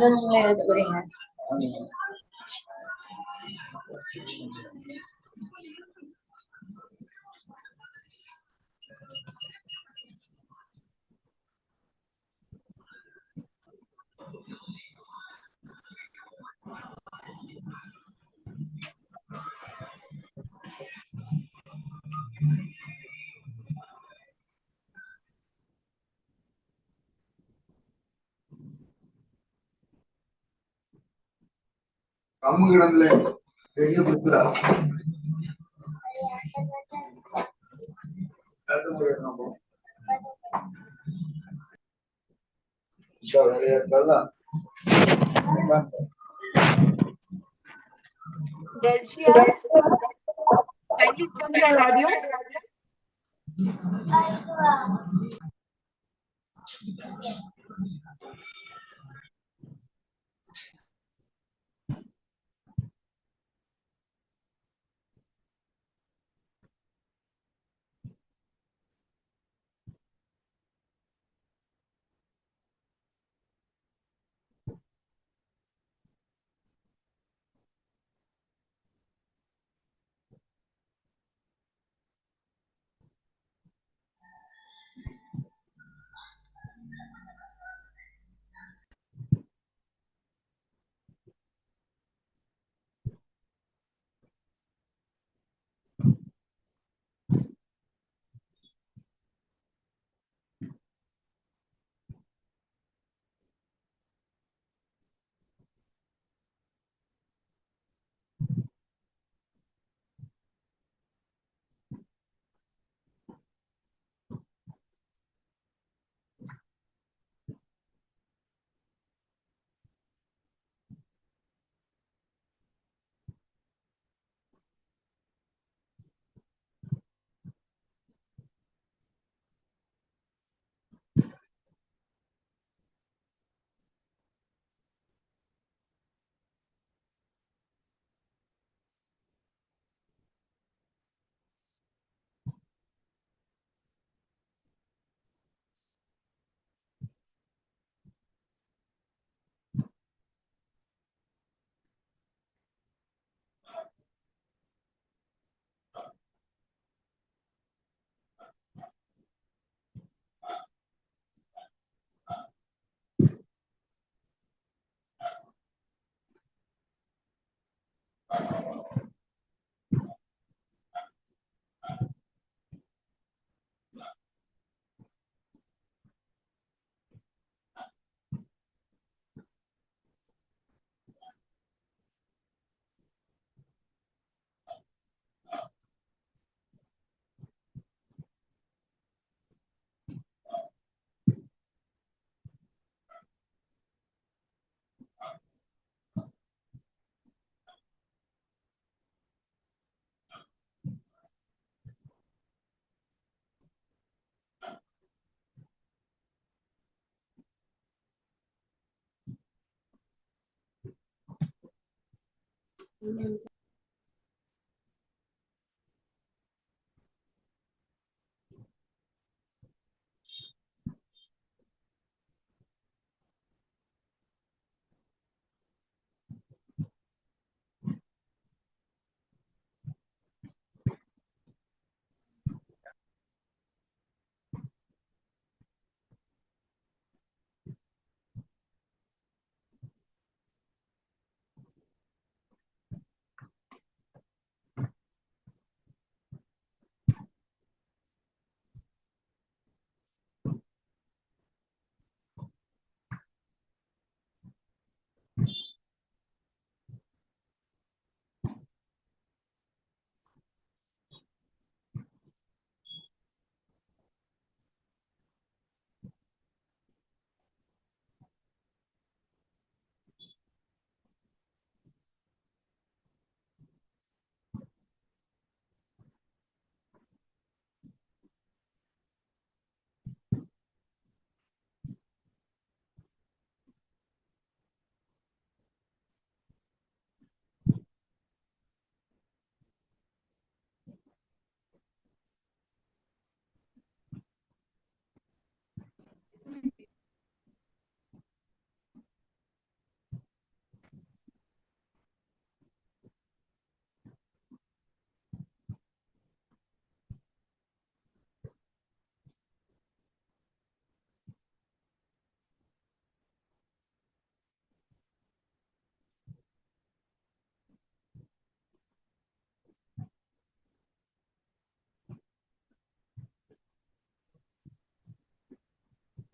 நீங்களே எழுத போறீங்க. கம்மு கிடந்துல எங்க கொடுக்குறா வேலையா இருக்காதா Delcia, kindly turn your audio.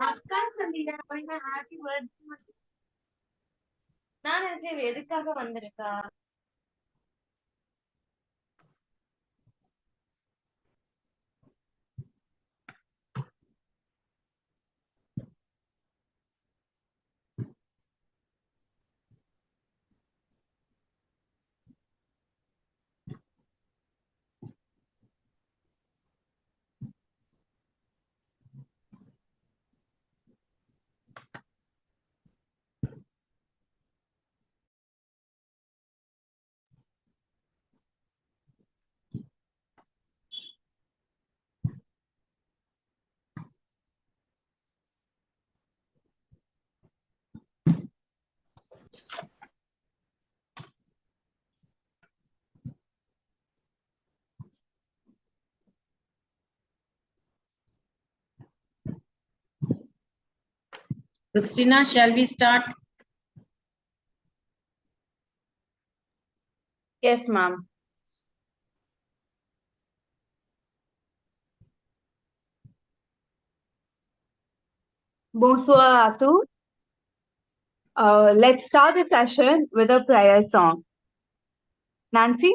அக்கா சொல்லிடா போய் நான் ஹாப்பி பர்த்டே. நான் நினைச்சேன் இவ எதுக்காக வந்திருக்கா. Christina, shall we start? Yes, ma'am. Bonsoir à tous. Let's start the session with a prayer song. Nancy?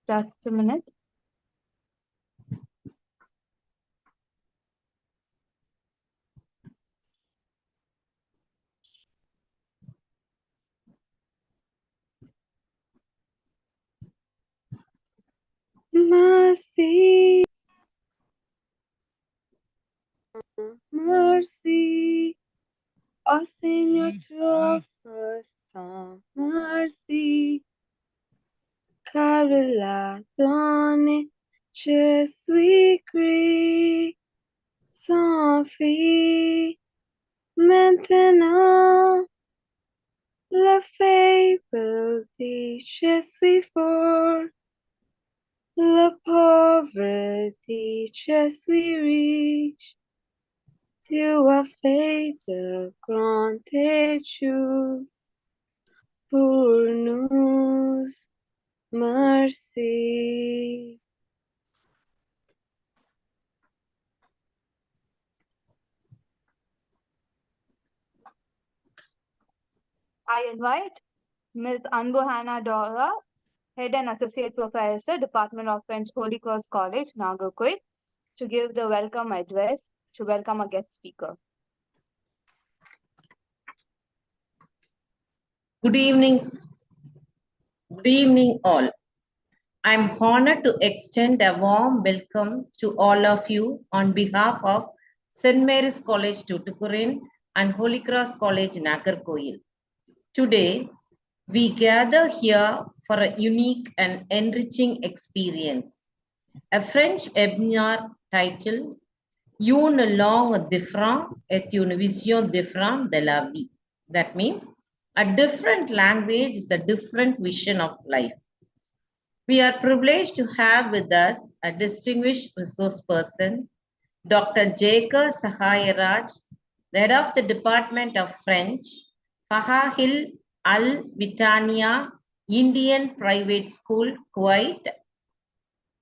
Just a minute. Mercy, mercy, oh Seigneur, tu offres sans mercy, car la donné, je suis gris, sans fille, maintenant, la fable dit, je suis fort, la pauvreté, je suis riche. Tu as fait de grandes choses pour nous. Merci. I invite Ms. Anbuhana Dora, Head and Associate Professor, Department of French, Holy Cross College, Nagarkoil, to give the welcome address to welcome a guest speaker. Good evening. Good evening, all. I'm honored to extend a warm welcome to all of you on behalf of St. Mary's College, Tuticorin and Holy Cross College, Nagarkoil. Today, we gather here for a unique and enriching experience. A French webinar titled Une langue différente est une vision différente de la vie. That means a different language is a different vision of life. We are privileged to have with us a distinguished resource person, Dr. Jacob Sahayaraj, the head of the Department of French, Fahahil Al Vitania Indian Private School, Kuwait.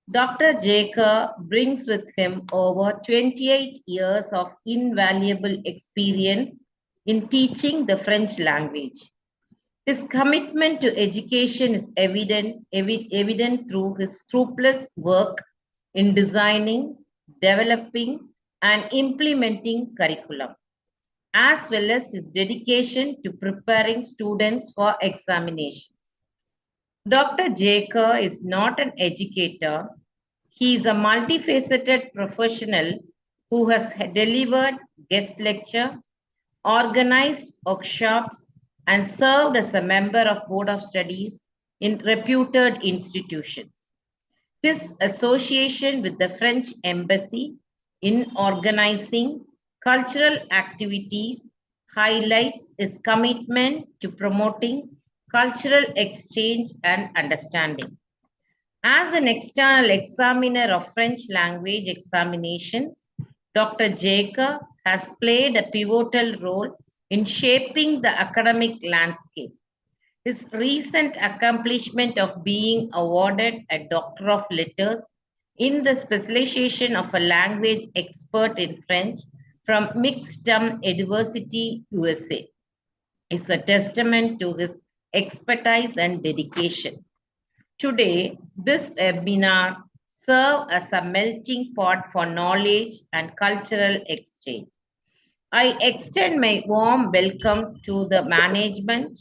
Dr. Jacob brings with him over 28 years of invaluable experience in teaching the French language. His commitment to education is evident through his scrupulous work in designing, developing, and implementing curriculum, as well as his dedication to preparing students for examinations. Dr. Jacob is not an educator. He is a multifaceted professional who has delivered guest lecture, organized workshops, and served as a member of Board of Studies in reputed institutions. His association with the French Embassy in organizing cultural activities highlights his commitment to promoting cultural exchange and understanding. As an external examiner of French language examinations, Dr. Jacob has played a pivotal role in shaping the academic landscape. His recent accomplishment of being awarded a Doctor of Letters in the specialization of a language expert in French from Mixed-Term University, USA. Is a testament to his expertise and dedication. Today, this webinar serves as a melting pot for knowledge and cultural exchange. I extend my warm welcome to the management,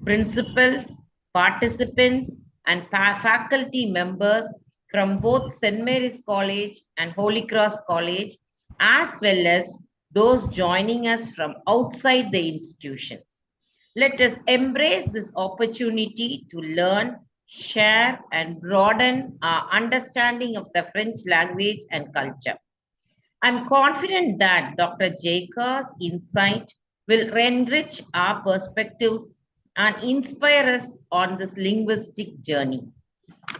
principals, participants, and faculty members from both St. Mary's College and Holy Cross College, as well as those joining us from outside the institutions. Let us embrace this opportunity to learn, share, and broaden our understanding of the French language and culture. I'm confident that Dr. Jacob's insight will enrich our perspectives and inspire us on this linguistic journey.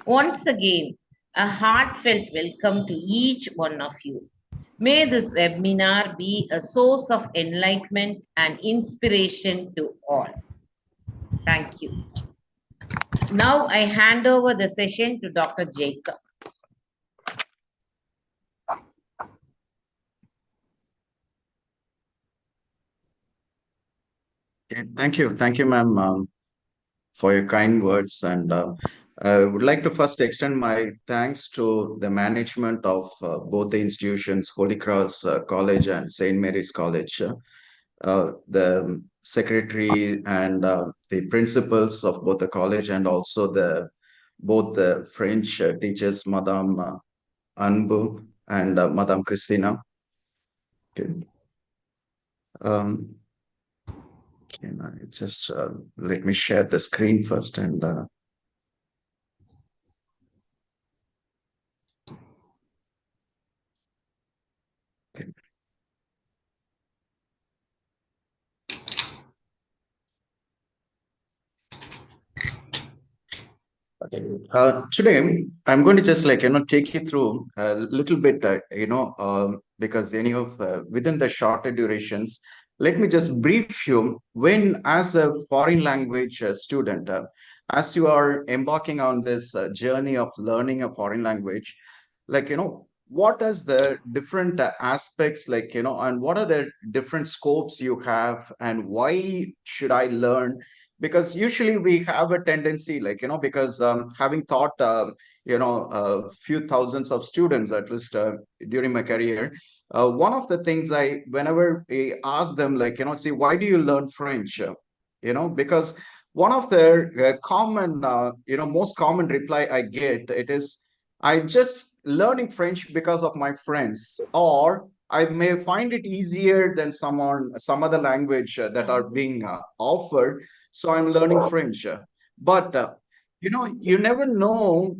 Once again, a heartfelt welcome to each one of you. May this webinar be a source of enlightenment and inspiration to all. Thank you. Now I hand over the session to Dr. Jacob. Thank you, ma'am, for your kind words. And I would like to first extend my thanks to the management of both the institutions, Holy Cross College and St. Mary's College, the secretary and the principals of both the college, and also both the French teachers, Madame Anbu and Madame Christina. Okay. Can I just let me share the screen first and okay. Okay. Today, I'm going to just take you through a little bit, because within the shorter durations, let me just brief you when, as a foreign language student, as you are embarking on this journey of learning a foreign language, what is the different aspects, and what are the different scopes you have, and why should I learn? Because usually we have a tendency, because having taught a few thousands of students, at least during my career, one of the things whenever I ask them, see, why do you learn French? Because one of the common most common reply I get, it is, I'm just learning French because of my friends, or I may find it easier than some other language that are being offered, so I'm learning French. But you never know,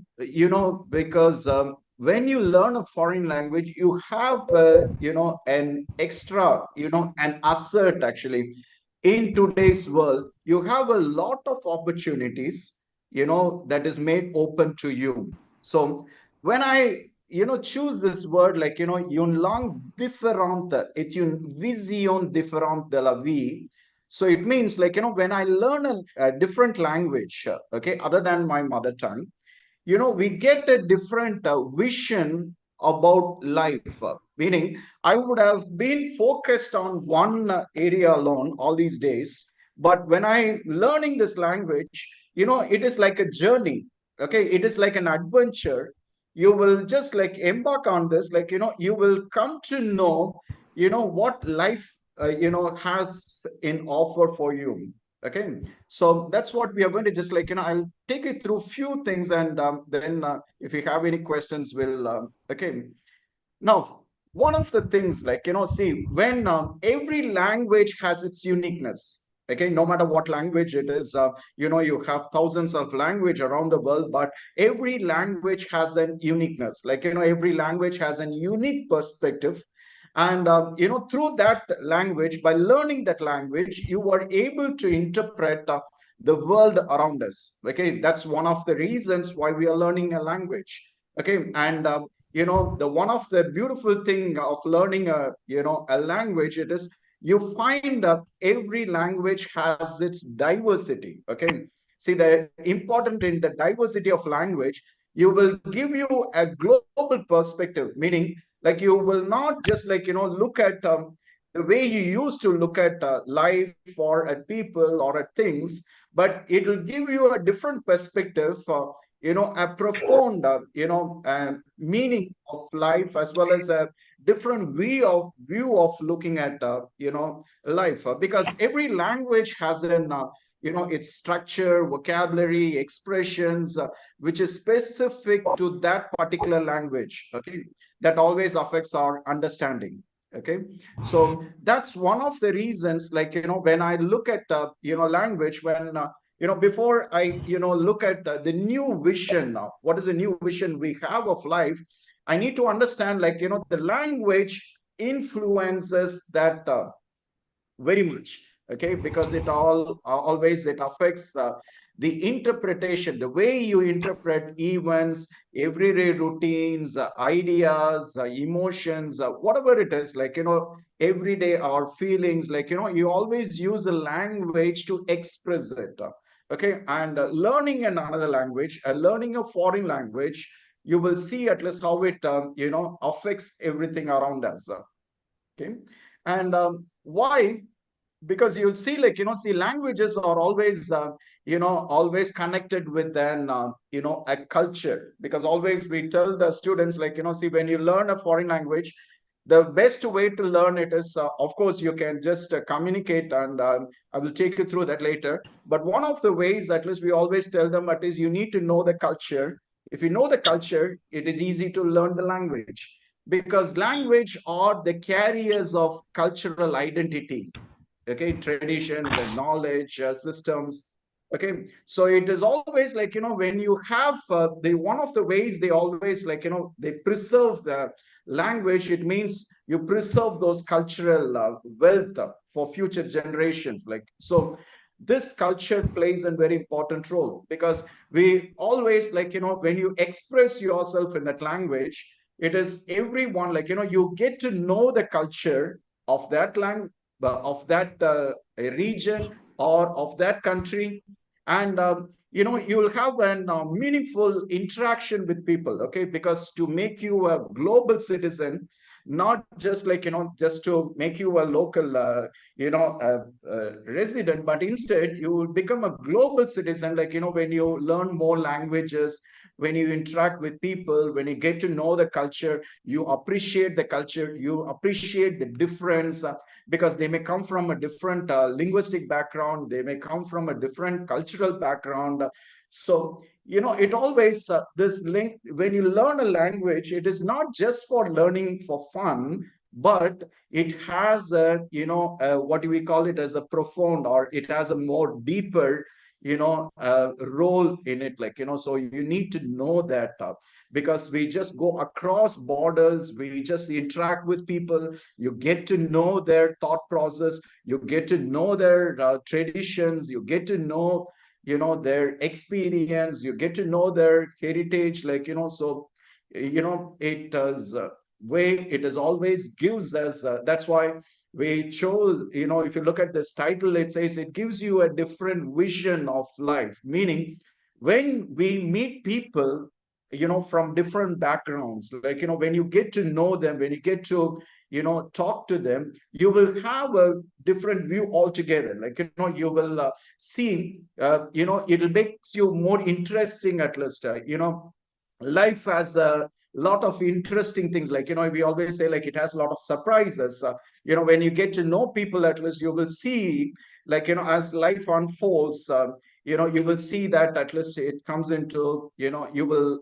because when you learn a foreign language, you have an extra, an asset actually. In today's world, you have a lot of opportunities, that is made open to you. So when I choose this word, une langue différente est une vision différente de la vie. So it means, when I learn a different language, okay, other than my mother tongue, we get a different vision about life. Meaning, I would have been focused on one area alone all these days. But when I learning this language, it is like a journey. Okay, it is like an adventure. You will just embark on this, you will come to know, what life, has in offer for you. Okay, so that's what we are going to just I'll take you through few things, and then if you have any questions, we'll okay. Now, one of the things, see, when every language has its uniqueness. Okay, no matter what language it is, you have thousands of language around the world, but every language has an uniqueness. Every language has a unique perspective, and through that language, by learning that language, you are able to interpret the world around us. Okay, that's one of the reasons why we are learning a language. Okay, and the one of the beautiful thing of learning a language, it is, you find that every language has its diversity. Okay, see, the important in the diversity of language, you will give you a global perspective, meaning like you will not just like look at the way you used to look at life or at people or at things, but it will give you a different perspective, a profound meaning of life, as well as a different view of looking at life, because every language has an its structure, vocabulary, expressions, which is specific to that particular language. Okay, that always affects our understanding. Okay, so that's one of the reasons, like when I look at language, when before I look at the new vision now, what is the new vision we have of life, I need to understand, like the language influences that very much. Okay, because it always it affects the interpretation, the way you interpret events, everyday routines, ideas, emotions, whatever it is, like everyday our feelings, like you always use a language to express it. Okay, and learning in another language, learning a foreign language, you will see at least how it affects everything around us. Okay, and why? Because you'll see, like see, languages are always always connected with an a culture, because always we tell the students, like see, when you learn a foreign language, the best way to learn it is, of course, you can just communicate, and I will take you through that later. But one of the ways, at least we always tell them, at is you need to know the culture. If you know the culture, it is easy to learn the language, because language are the carriers of cultural identities, okay, traditions and knowledge systems. Okay, so it is always like when you have the one of the ways they always, like they preserve the language, it means you preserve those cultural wealth for future generations. Like, so this culture plays a very important role, because we always, like when you express yourself in that language, it is everyone, like you get to know the culture of that language, of that region, or of that country. And you will have a meaningful interaction with people. Okay, because to make you a global citizen, not just like just to make you a local resident, but instead you will become a global citizen, like when you learn more languages, when you interact with people, when you get to know the culture, you appreciate the culture, you appreciate the difference, because they may come from a different linguistic background, they may come from a different cultural background. So it always this link, when you learn a language, it is not just for learning for fun, but it has a what do we call it, as a profound, or it has a more deeper role in it, like so you need to know that, because we just go across borders, we just interact with people, you get to know their thought process, you get to know their traditions, you get to know their experience, you get to know their heritage, like so it does way, it is always gives us that's why we chose, if you look at this title, it says it gives you a different vision of life, meaning when we meet people from different backgrounds, like when you get to know them, when you get to talk to them, you will have a different view altogether, like you will see it'll makes you more interesting, at least life has a lot of interesting things, like we always say, like it has a lot of surprises, when you get to know people, at least you will see, like as life unfolds, you will see that at least it comes into, you will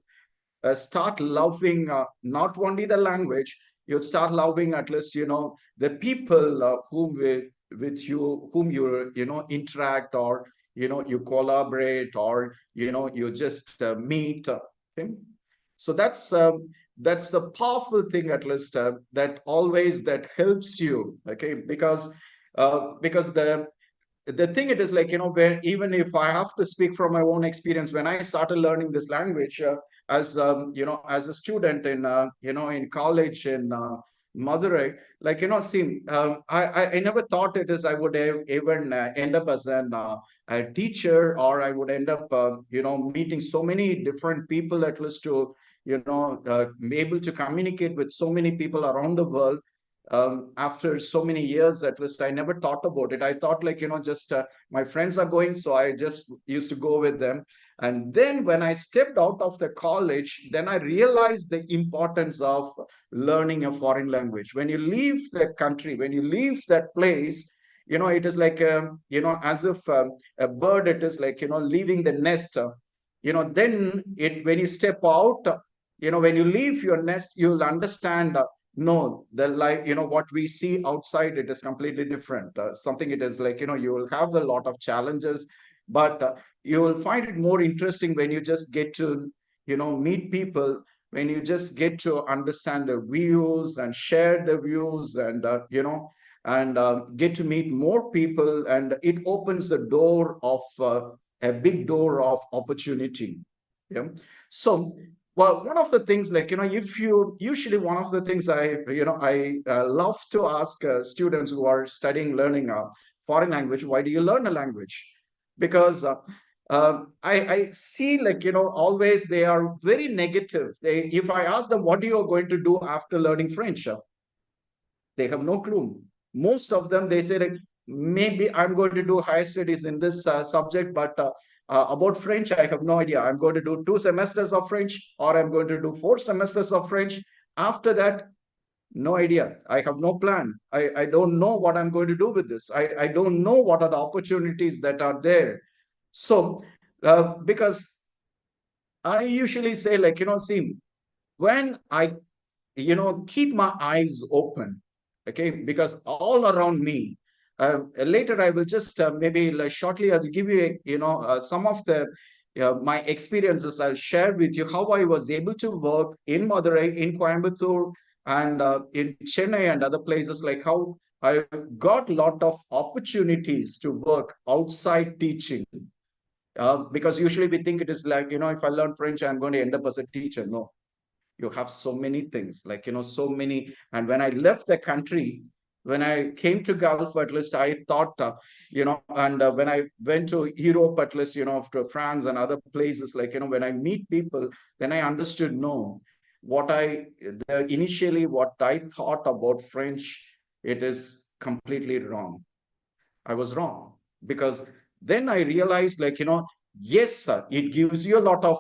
start loving not only the language, you'll start loving at least the people with you, whom you interact, or you collaborate, or you just meet. Okay, so that's the powerful thing, at least that always that helps you. Okay, because the thing it is, like where even if I have to speak from my own experience, when I started learning this language as as a student in in college in Madurai, like, see, I never thought it is I would even end up as a teacher, or I would end up, meeting so many different people, at least to, be able to communicate with so many people around the world. After so many years, at least I never thought about it. I thought, like, just my friends are going, so I just used to go with them. And then when I stepped out of the college, then I realized the importance of learning a foreign language. When you leave the country, when you leave that place, it is like, as if a bird, it is like, leaving the nest. Then when you step out, when you leave your nest, you'll understand. No, the life, what we see outside, it is completely different. Something, it is like, you will have a lot of challenges, but you will find it more interesting when you just get to, meet people, when you just get to understand their views and share their views, and and get to meet more people, and it opens the door of a big door of opportunity. Yeah. So, well, one of the things, like, if you usually, one of the things I love to ask students who are studying, learning a foreign language, why do you learn a language? Because I see, like, always they are very negative. If I ask them, what are you going to do after learning French? They have no clue. Most of them, they say, like, maybe I'm going to do higher studies in this subject, but about French, I have no idea. I'm going to do 2 semesters of French, or I'm going to do 4 semesters of French. After that, no idea. I have no plan. I don't know what I'm going to do with this. I don't know what are the opportunities that are there. So, because I usually say, like, see, when I, keep my eyes open, okay, because all around me, later I will just maybe, like, shortly, I will give you, some of the my experiences. I'll share with you how I was able to work in Madurai, in Coimbatore, and in Chennai and other places, like how I got a lot of opportunities to work outside teaching. Because usually we think it is like, if I learn French, I'm going to end up as a teacher. No, you have so many things, like, so many. And when I left the country, when I came to Gulf, at least I thought, and when I went to Europe, at least, to France and other places, like, when I meet people, then I understood, no, initially what I thought about French, it is completely wrong. I was wrong, because then I realized, like, yes, sir, it gives you a lot of,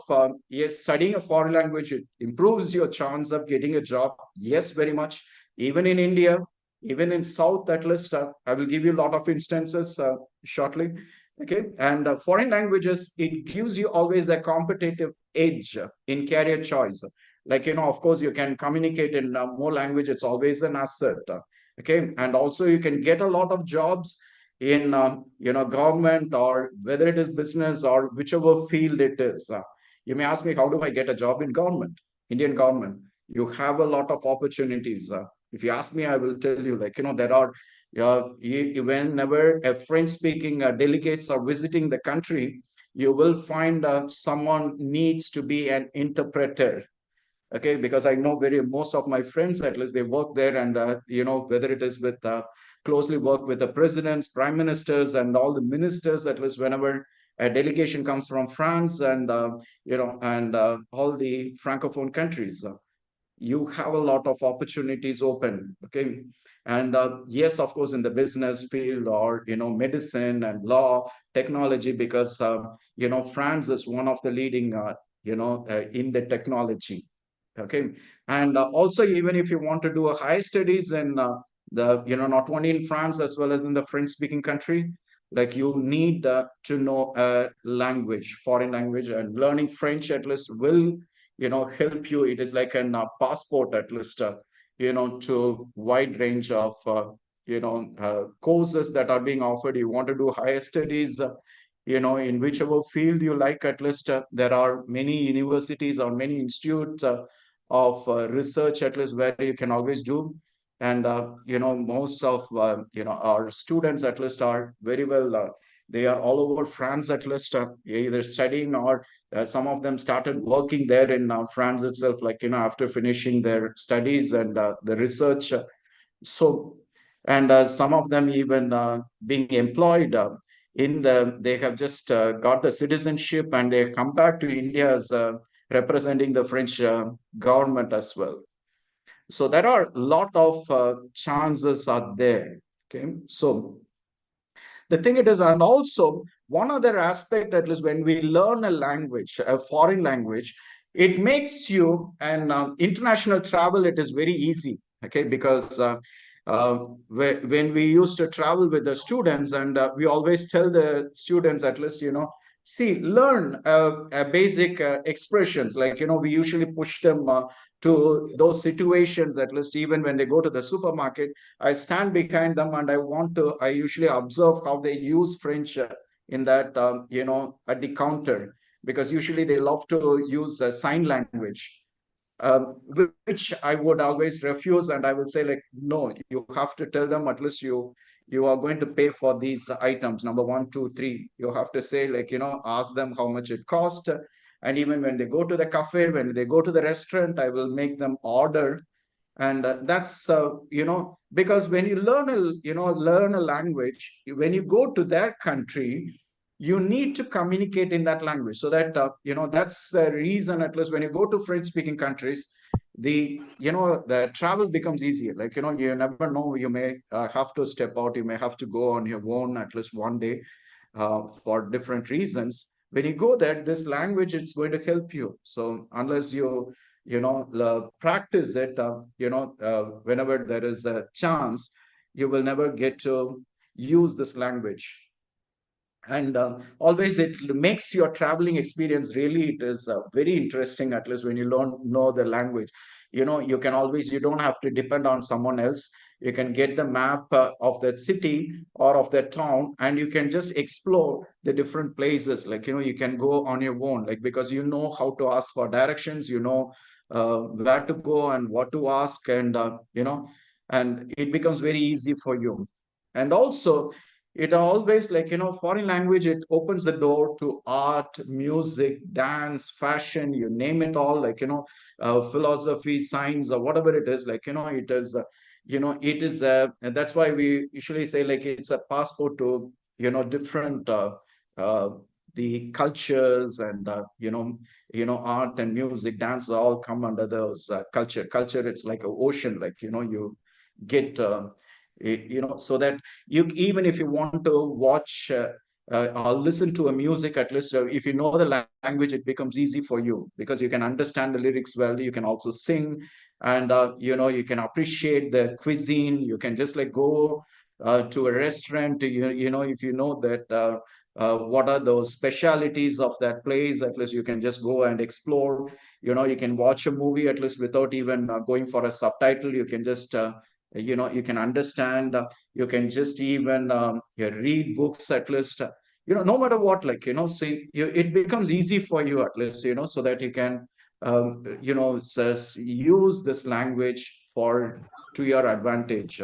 yes, studying a foreign language, it improves your chance of getting a job. Yes, very much. Even in India, even in South, at least, I will give you a lot of instances shortly. Okay. And foreign languages, it gives you always a competitive edge in career choice. Like, of course, you can communicate in more language. It's always an asset. Okay. And also you can get a lot of jobs in government, or whether it is business, or whichever field it is. You may ask me, how do I get a job in government, Indian government? You have a lot of opportunities. If you ask me, I will tell you, like, there are, whenever a French speaking delegates are visiting the country, you will find someone needs to be an interpreter. Okay, because I know very most of my friends, at least, they work there, and whether it is with closely work with the presidents, prime ministers, and all the ministers, at least whenever a delegation comes from France, and all the francophone countries, you have a lot of opportunities open. Okay. And yes, of course, in the business field, or medicine and law, technology, because France is one of the leading in the technology. Okay. And also, even if you want to do a higher studies in the not only in France, as well as in the French speaking country, like, you need to know a language, foreign language, and learning French, at least, will help you. It is like a passport, at least, to wide range of courses that are being offered. You want to do higher studies, in whichever field you like, at least, there are many universities or many institutes of research, at least, where you can always do. And most of our students, at least, are very well They are all over France at least, either studying or some of them started working there in France itself, like, after finishing their studies and the research. So, and some of them even being employed they have just got the citizenship and they come back to India as representing the French government as well. So there are a lot of chances are there. Okay, so the thing it is, and also one other aspect, at least when we learn a language, a foreign language, it makes you an international travel. It is very easy. Okay, because when we used to travel with the students, and we always tell the students, at least, see, learn basic expressions, like, we usually push them to those situations, at least even when they go to the supermarket. I stand behind them and I usually observe how they use French in that, at the counter, because usually they love to use sign language, which I would always refuse. And I will say, like, no, you have to tell them, at least you are going to pay for these items, number one, two, three. You have to say, like, ask them how much it cost. And even when they go to the cafe, when they go to the restaurant, I will make them order. And that's because when you learn a language, when you go to their country, you need to communicate in that language, so that that's the reason, at least when you go to French speaking countries, the travel becomes easier. Like, you never know, you may have to step out, you may have to go on your own at least one day for different reasons. When you go there, this language, it's going to help you. So unless you practice it, whenever there is a chance, you will never get to use this language. And always it makes your traveling experience, really, it is very interesting, at least when you know the language. You can always, you don't have to depend on someone else. You can get the map of that city or of that town, and you can just explore the different places. Like, you can go on your own, like, because you know how to ask for directions, where to go and what to ask, and and it becomes very easy for you. And also, it always, like, foreign language, it opens the door to art, music, dance, fashion, you name it all, like, philosophy, science, or whatever it is, like, it is and that's why we usually say, like, it's a passport to different uh, the cultures, and art and music, dance all come under those culture. It's like an ocean, like, you get so that you, even if you want to watch or listen to a music, at least if you know the language, it becomes easy for you, because you can understand the lyrics well, you can also sing, and you can appreciate the cuisine. You can just, like, go to a restaurant, if you know that what are those specialities of that place, at least you can just go and explore. You can watch a movie, at least without even going for a subtitle. You can just you can understand. You can just even read books, at least no matter what, like, see, it becomes easy for you, at least, so that you can use this language for to your advantage.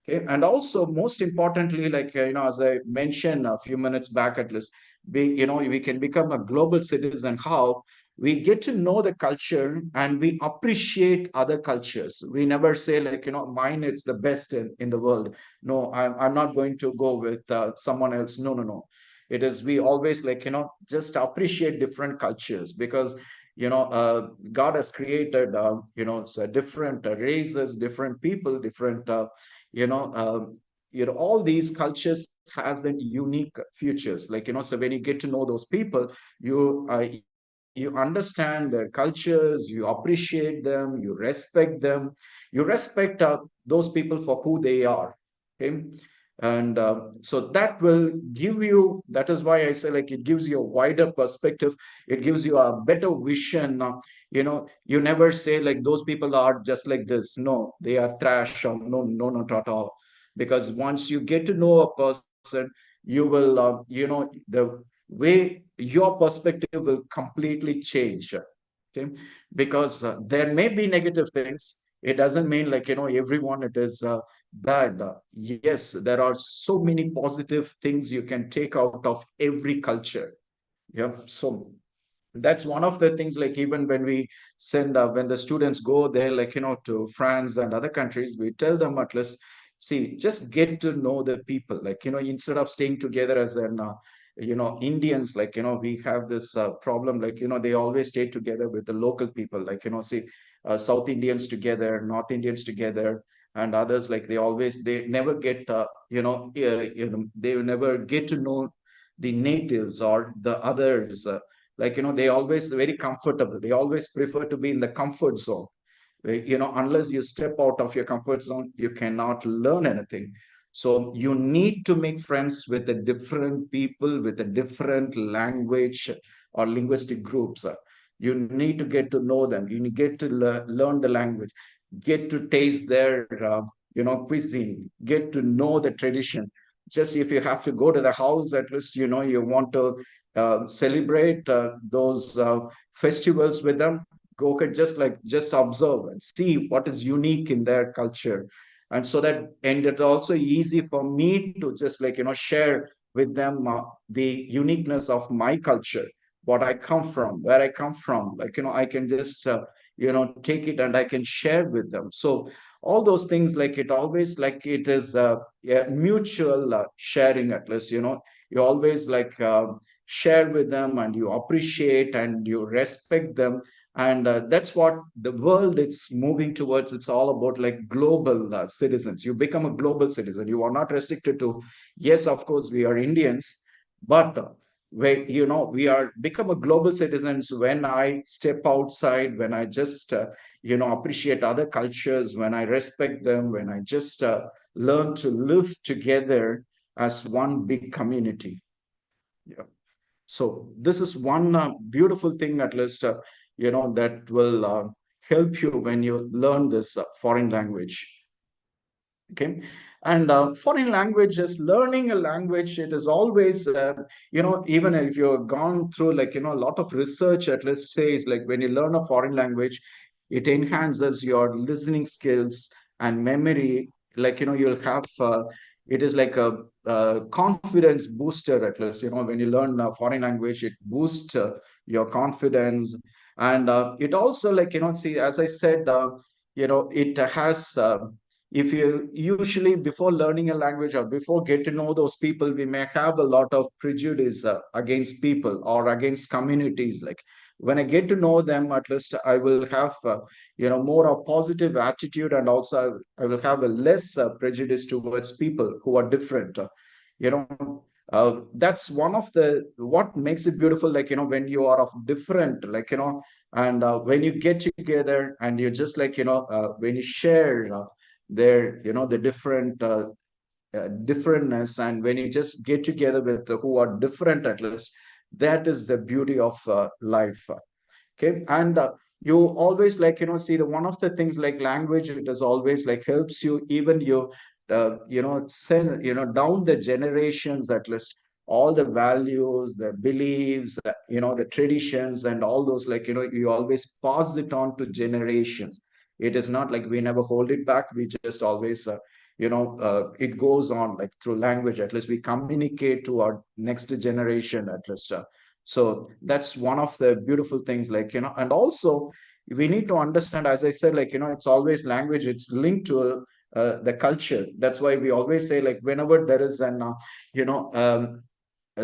Okay, and also, most importantly, like, as I mentioned a few minutes back, at least, we can become a global citizen. How? We get to know the culture and we appreciate other cultures. We never say, like, mine it's the best in the world. No, I'm not going to go with someone else. No, no, no. It is, we always, like, just appreciate different cultures, because God has created so different races, different people, different all these cultures has a unique futures, like, so when you get to know those people, you understand their cultures, you appreciate them, you respect them, you respect those people for who they are. Okay, and so that will give you, that is why I say, like, it gives you a wider perspective, it gives you a better vision. You never say, like, those people are just like this, no, they are trash, or no, no, not at all. Because once you get to know a person, you will the way your perspective will completely change. Okay, because there may be negative things It doesn't mean like, everyone it is bad. Yes, there are so many positive things you can take out of every culture. Yeah. So that's one of the things, like even when we send when the students go there, like to France and other countries, we tell them at least, see, just get to know the people, like instead of staying together as an Indians, like we have this problem, like they always stay together with the local people, like see, South Indians together, North Indians together, and others, like they never get they never get to know the natives or the others, like they always very comfortable, they always prefer to be in the comfort zone. Unless you step out of your comfort zone, you cannot learn anything. So you need to make friends with the different people with a different language or linguistic groups. You need to get to know them, you need get to learn the language, get to taste their cuisine, get to know the tradition. Just if you have to go to the house, at least you want to celebrate those festivals with them, go ahead, just observe and see what is unique in their culture. And so that, and it's also easy for me to just share with them the uniqueness of my culture, what I come from, where I come from, like I can just take it and I can share with them. So all those things, like it always, like it is yeah, mutual sharing. At least you always share with them, and you appreciate and you respect them. And that's what the world it's moving towards. It's all about like global citizens. You become a global citizen, you are not restricted to, yes, of course we are Indians, but we are become a global citizens when I step outside, when I just appreciate other cultures, when I respect them, when I just learn to live together as one big community. Yeah. So this is one beautiful thing, at least that will help you when you learn this foreign language. Okay. And foreign languages, learning a language, it is always even if you've gone through like a lot of research, at least says like when you learn a foreign language, it enhances your listening skills and memory. Like you'll have it is like a confidence booster. At least when you learn a foreign language, it boosts your confidence. And it also, like see, as I said, it has if you usually, before learning a language or before get to know those people, we may have a lot of prejudice against people or against communities. Like when I get to know them, at least I will have more a positive attitude, and also I will have a less prejudice towards people who are different. You know, that's one of the what makes it beautiful. Like when you are of different, like and when you get together and you just like when you share their the different differentness, and when you just get together with who are different, at least that is the beauty of life. Okay. And you always like see, the one of the things like language, it is always like helps you, even you send down the generations, at least all the values, the beliefs, the traditions and all those, like you always pass it on to generations. It is not like we never hold it back, we just always it goes on like through language. At least we communicate to our next generation, at least so that's one of the beautiful things, like and also we need to understand, as I said, like it's always language, it's linked to the culture. That's why we always say, like whenever there is an you know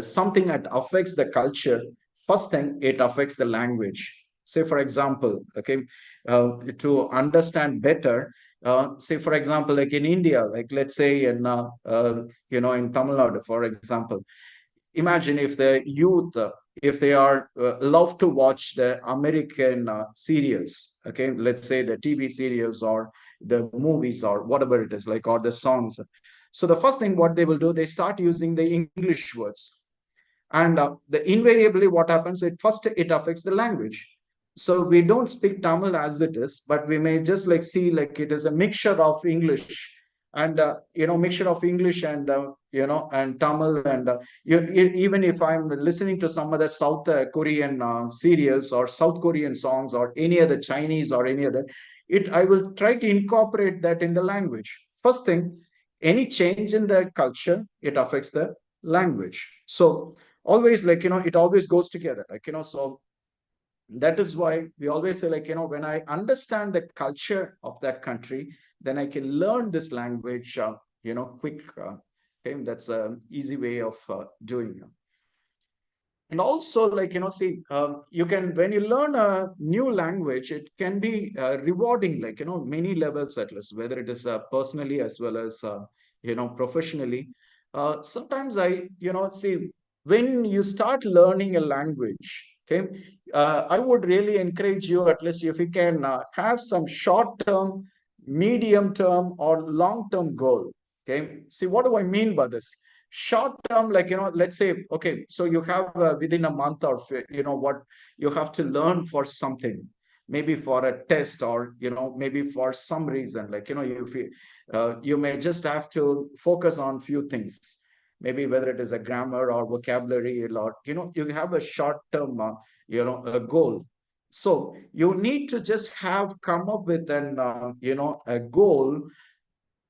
something that affects the culture, first thing it affects the language. Say for example, okay, to understand better, say for example, like in India, like let's say in in Tamil Nadu, for example, imagine if the youth if they are love to watch the American serials, okay, let's say the TV serials or the movies or whatever it is, like, or the songs. So the first thing what they will do, they start using the English words. And the invariably what happens, it first it affects the language. So we don't speak Tamil as it is, but we may just like see like it is a mixture of English and mixture of English and and Tamil. And even if I'm listening to some other South Korean serials or South Korean songs or any other Chinese or any other, I will try to incorporate that in the language. First thing, any change in the culture, it affects the language. So always, like, it always goes together, like, so that is why we always say, like, when I understand the culture of that country, then I can learn this language, quick. Okay, that's an easy way of doing it. And also, like, see, you can, when you learn a new language, it can be rewarding, like, many levels at least, whether it is personally as well as, professionally. Sometimes see, when you start learning a language, okay, I would really encourage you, at least if you can have some short term, medium term, or long term goal. Okay, see, what do I mean by this? Short term, like, let's say, okay, so you have within a month, or what you have to learn for something, maybe for a test, or maybe for some reason, like, you may just have to focus on few things, maybe whether it is a grammar or vocabulary, or you have a short term a goal. So you need to just have come up with an a goal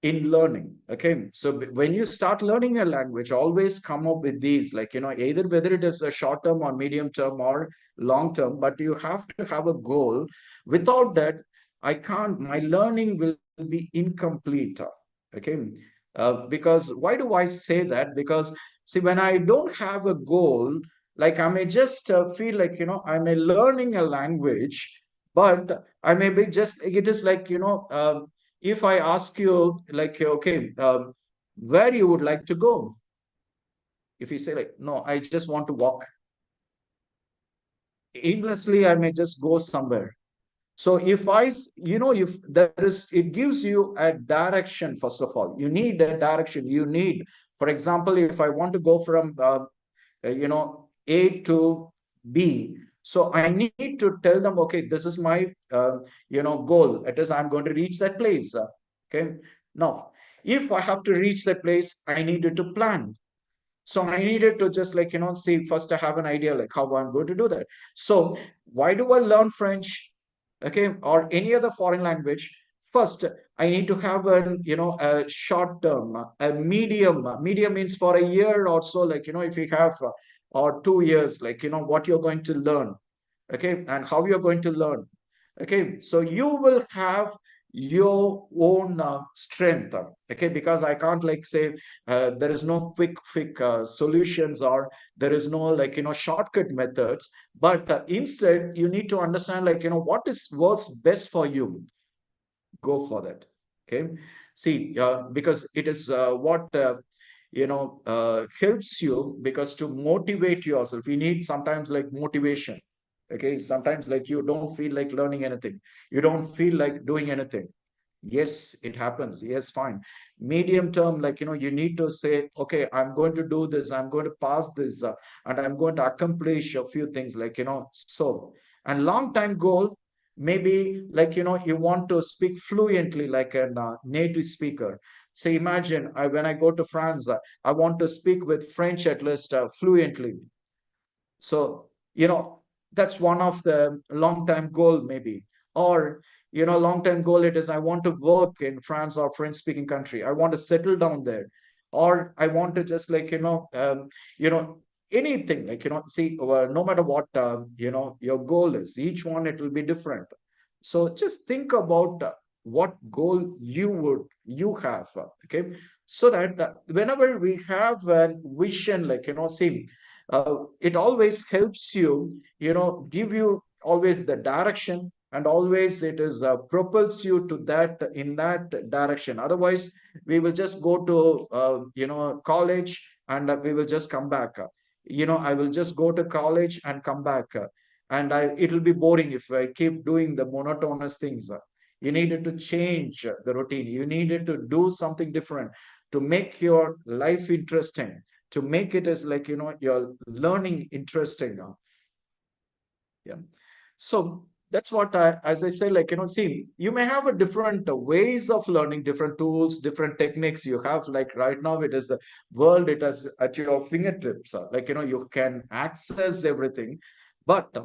in learning. Okay, so when you start learning a language, always come up with these, like, either whether it is a short term or medium term or long term, but you have to have a goal. Without that, I can't, my learning will be incomplete. Okay, because why do I say that? Because see, when I don't have a goal, like, I may just feel like, I may learning a language, but I may be just, it is like, if I ask you, like, okay, where you would like to go? If you say, like, no, I just want to walk. Aimlessly, I may just go somewhere. So if if there is, it gives you a direction, first of all. You need a direction. You need, for example, if I want to go from, A to B, so I need to tell them, okay, this is my, goal. It is, I'm going to reach that place. Okay. Now, if I have to reach that place, I needed to plan. So I needed to just, like, see, first I have an idea, like, how I'm going to do that. So why do I learn French? Okay, or any other foreign language? First, I need to have a short term, a medium. Medium means for a year or so, like, if you have, or 2 years, like, what you're going to learn. Okay, and how you're going to learn. Okay, so you will have your own strength. Okay, because I can't, like, say, there is no quick solutions, or there is no, like, shortcut methods, but instead you need to understand, like, what is works best for you. Go for that. Okay, see, because it is what helps you, because to motivate yourself, you need sometimes, like, motivation. Okay, sometimes, like, you don't feel like learning anything, you don't feel like doing anything. Yes, it happens. Yes, fine. Medium term, like, you need to say, okay, I'm going to do this, I'm going to pass this, and I'm going to accomplish a few things, like, so. And long time goal, maybe, like, you want to speak fluently, like a native speaker. So imagine, when I go to France, I want to speak with French at least fluently. So, that's one of the long-term goal, maybe. Or, long-term goal, it is, I want to work in France or French-speaking country. I want to settle down there. Or I want to just, like, anything, like, see, no matter what, your goal is, each one, it will be different. So just think about what goal you have, okay? So that whenever we have a vision, like, see, it always helps you, give you always the direction, and always it is propels you to that, in that direction. Otherwise, we will just go to college, and we will just come back. I will just go to college and come back, and it will be boring if I keep doing the monotonous things. You needed to change the routine. You needed to do something different to make your life interesting, to make it as, like, your learning interesting. Yeah. So that's what as I say, like, see, you may have a different ways of learning, different tools, different techniques you have. Like, right now, it is the world, it is at your fingertips. Like, you can access everything. But,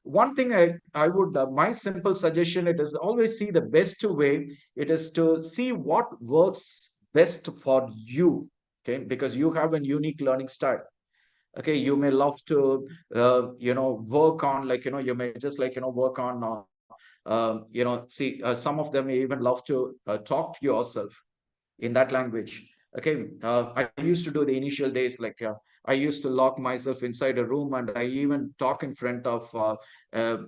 one thing I would, my simple suggestion, it is always see the best way. It is to see what works best for you. Okay, because you have a unique learning style. Okay, you may love to, work on, like, you may just, like, work on, see, some of them may even love to talk to yourself in that language. Okay, I used to do the initial days, like, I used to lock myself inside a room, and I even talk in front of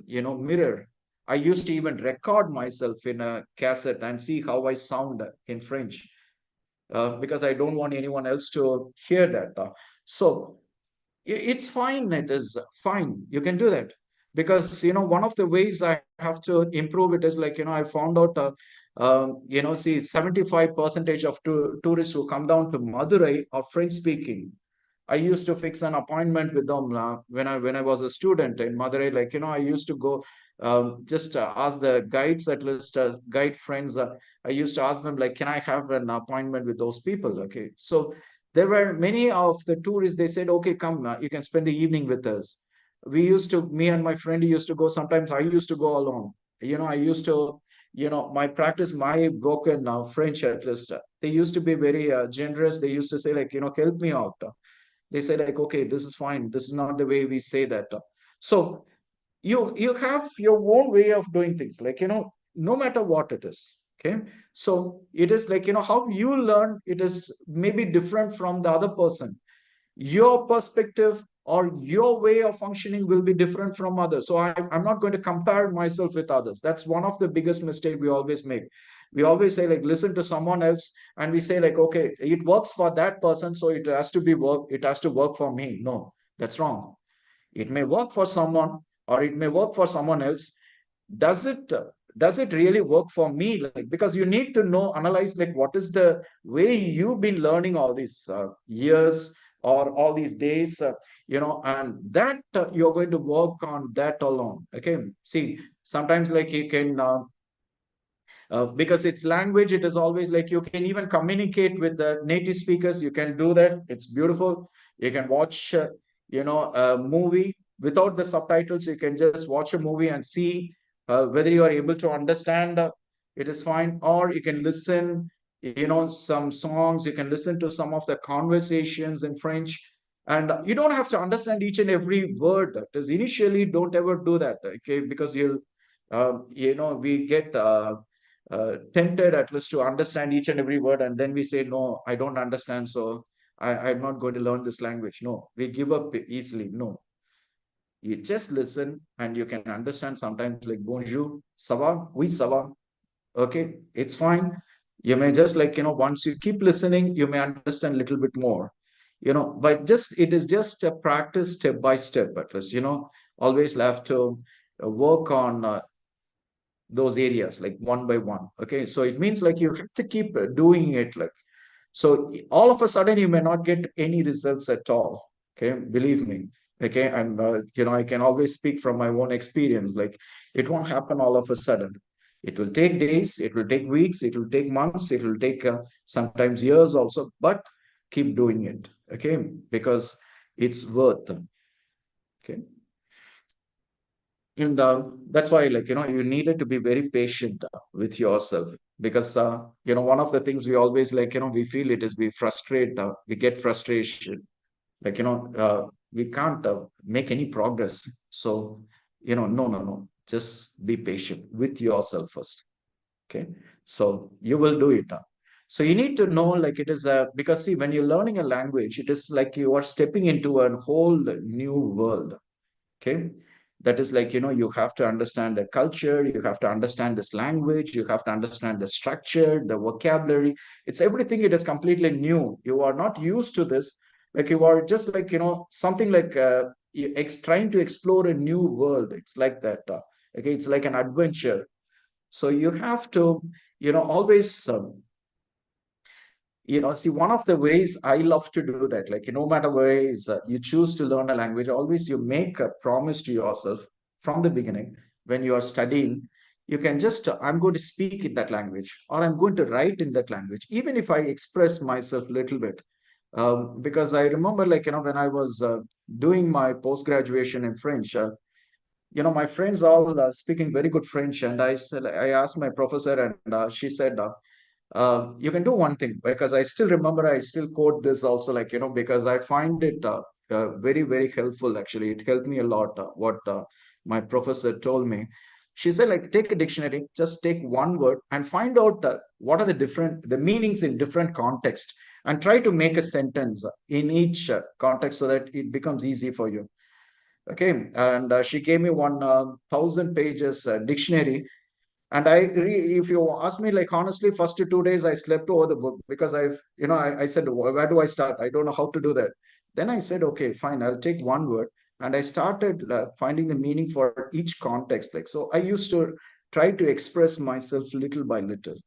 mirror. I used to even record myself in a cassette and see how I sound in French, because I don't want anyone else to hear that. So it's fine, it is fine, you can do that. Because one of the ways I have to improve it is, like, I found out, see, 75 percentage of tourists who come down to Madurai are French speaking. I used to fix an appointment with them, when I was a student in Madurai. Like, I used to go, just ask the guides, at least guide friends. I used to ask them, like, can I have an appointment with those people? Okay, so there were many of the tourists. They said, okay, come, you can spend the evening with us. Me and my friend used to go. Sometimes I used to go alone. I used to, my practice, my broken French, at least. They used to be very generous. They used to say, like, help me out. They say, like, okay, this is fine. This is not the way we say that. So you have your own way of doing things, like, no matter what it is. Okay, so it is like, how you learn, it is maybe different from the other person. Your perspective or your way of functioning will be different from others. So I'm not going to compare myself with others. That's one of the biggest mistake we always make. We always say, like, listen to someone else, and we say, like, okay, it works for that person, so it has to work for me. No, that's wrong. It may work for someone, or it may work for someone else. Does it really work for me? Like, because you need to know, analyze, like, what is the way you've been learning all these years or all these days, and that you're going to work on that alone. Okay, see, sometimes, like, you can, because it's language, it is always like you can even communicate with the native speakers. You can do that. It's beautiful. You can watch, a movie without the subtitles. You can just watch a movie and see whether you are able to understand. It is fine. Or you can listen, some songs. You can listen to some of the conversations in French. And you don't have to understand each and every word. Because initially, don't ever do that. Okay, because we get tempted, at least, to understand each and every word, and then we say, no, I don't understand, so I'm not going to learn this language. No, we give up easily. No, you just listen, and you can understand sometimes, like, bonjour, ça va, oui, ça va. Okay, it's fine. You may just, like, once you keep listening, you may understand a little bit more. But just, it is just a practice, step by step. At least, always have to work on those areas, like, one by one. Okay, so it means, like, you have to keep doing it, like, so all of a sudden you may not get any results at all. Okay, believe me. Okay, I can always speak from my own experience. Like, it won't happen all of a sudden. It will take days, it will take weeks, it will take months, it will take sometimes years also, but keep doing it. Okay, because it's worth them. Okay, and that's why, like, you needed to be very patient with yourself. Because one of the things we always, like, we feel it is, we get frustration, like, we can't make any progress. So, no, just be patient with yourself first. Okay, so you will do it. So you need to know, like, it is because, see, when you're learning a language, it is like you are stepping into a whole new world. Okay, that is like, you have to understand the culture, you have to understand this language, you have to understand the structure, the vocabulary. It's everything. It is completely new. You are not used to this. Like, you are just, like, something like, trying to explore a new world. It's like that. Okay, it's like an adventure. So you have to, always, see, one of the ways I love to do that, like, no matter ways you choose to learn a language, always you make a promise to yourself from the beginning. When you are studying, you can just, I'm going to speak in that language, or I'm going to write in that language, even if I express myself a little bit. Because I remember, like, when I was doing my post graduation in French, my friends all speaking very good French, and I asked my professor, and she said, you can do one thing, because I still remember, I still quote this also, like, because I find it very, very helpful. Actually, it helped me a lot. What my professor told me, she said, like, take a dictionary, just take one word and find out what are the meanings in different context, and try to make a sentence in each context so that it becomes easy for you. Okay, and she gave me one 1,000 pages dictionary, and if you ask me, like, honestly, first 2 days I slept over the book, because I said, where do I start? I don't know how to do that. Then I said, okay, fine, I'll take one word, and I started finding the meaning for each context. Like, so I used to try to express myself little by little.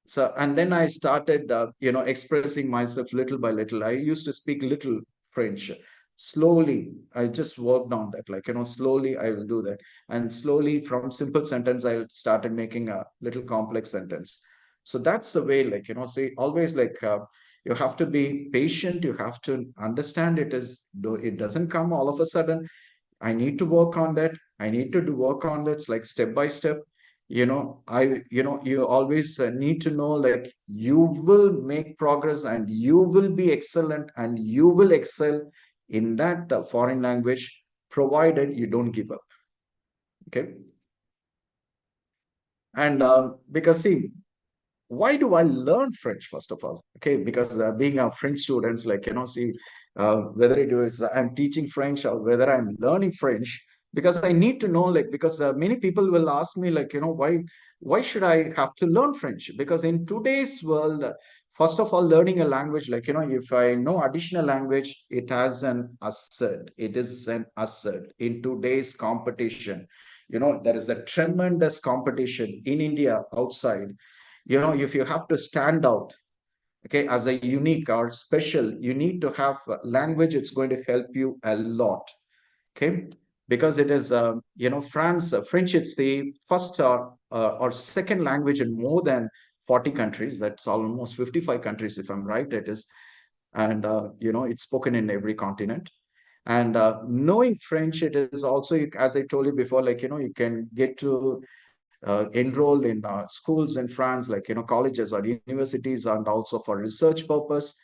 So, and then I started, expressing myself little by little. I used to speak little French. Slowly, I just worked on that. Like, slowly I will do that. And slowly, from simple sentence, I started making a little complex sentence. So that's the way, like, say, always, like, you have to be patient. You have to understand it doesn't come all of a sudden. I need to work on that. I need to do work on that. It's like step by step. You always need to know, like, you will make progress, and you will be excellent, and you will excel in that foreign language, provided you don't give up. Okay. And because, see, why do I learn French, first of all? Okay, because being a French students, like, see, whether it is I'm teaching French or whether I'm learning French, because I need to know, like, because many people will ask me, like, why should I have to learn French? Because in today's world, first of all, learning a language, like, if I know additional language, it has an asset. It is an asset in today's competition. There is a tremendous competition in India, outside. If you have to stand out, okay, as a unique or special, you need to have language. It's going to help you a lot. Okay, because it is French, it's the first or second language in more than 40 countries. That's almost 55 countries, if I'm right, it is. And it's spoken in every continent. And knowing French, it is also, as I told you before, like, you can get to enroll in schools in France, like, colleges or universities, and also for research purpose.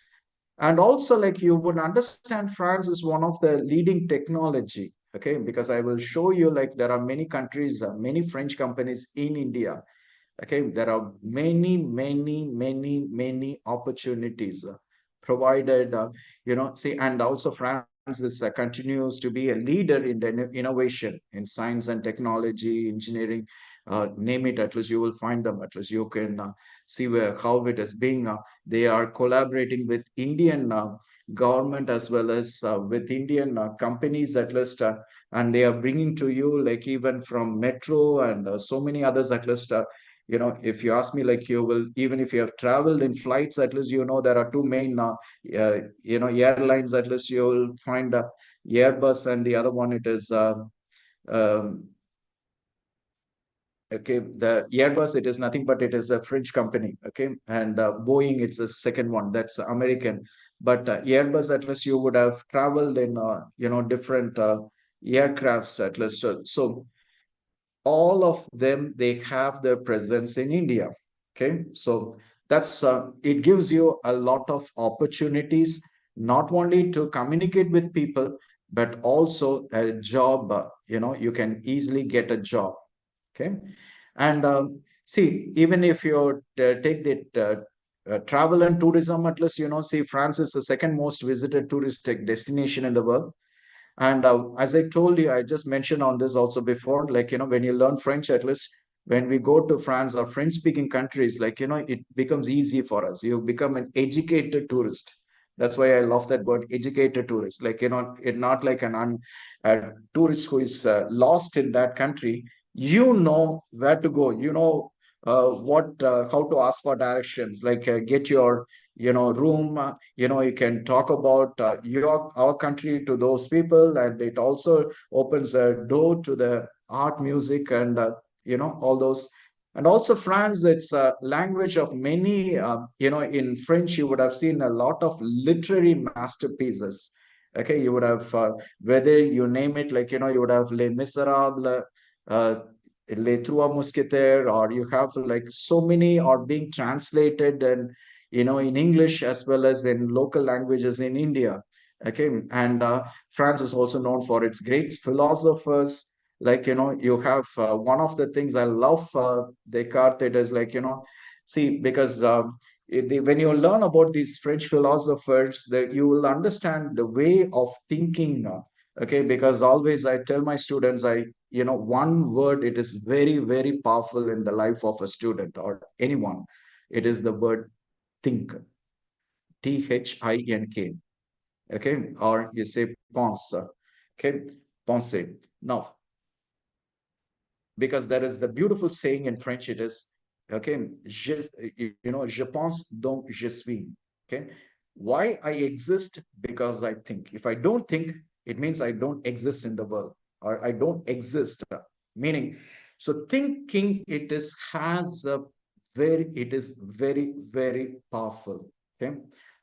And also, like, you would understand, France is one of the leading technology. Okay, because I will show you, like, there are many countries, many French companies in India. Okay, there are many, many, many, many opportunities provided. See, and also France continues to be a leader in the innovation in science and technology, engineering, name it. At least you will find them. At least you can see how it is being. They are collaborating with Indian government, as well as with Indian companies, at least. And they are bringing to you, like, even from metro and so many others, at least. If you ask me, like, you will, even if you have traveled in flights, at least, there are two main airlines. At least you will find Airbus, and the other one, it is um, okay, the Airbus, it is nothing but it is a French company. Okay, and Boeing, it's a second one, that's American. But Airbus, at least you would have traveled in different aircrafts, at least. So all of them, they have their presence in India. Okay, so that's it gives you a lot of opportunities, not only to communicate with people, but also a job. You can easily get a job. Okay, and see, even if you take the travel and tourism, at least, see, France is the second most visited touristic destination in the world. And as I told you, I just mentioned on this also before, like, when you learn French, at least when we go to France or French speaking countries, like, it becomes easy for us. You become an educated tourist. That's why I love that word, educated tourist. Like, it not like a tourist who is lost in that country. Where to go. How to ask for directions, like, get your room. You can talk about our country to those people, and it also opens a door to the art, music, and all those. And also France, it's a language of many. In French, you would have seen a lot of literary masterpieces. Okay, you would have whether you name it, like you would have Les Miserables, Les Trois Mousquetaires, or you have like so many are being translated and in English as well as in local languages in India. Okay, and France is also known for its great philosophers. Like you have one of the things I love Descartes. It is like see, because when you learn about these French philosophers, that you will understand the way of thinking. Okay, because always I tell my students, one word, it is very, very powerful in the life of a student or anyone. It is the word think, Think. Okay, or you say pense. Okay, penser. Now, because there is the beautiful saying in French, it is, okay, je pense donc je suis. Okay, why I exist? Because I think. If I don't think, it means I don't exist in the world, or I don't exist. Meaning, so thinking, it is very, very powerful. Okay,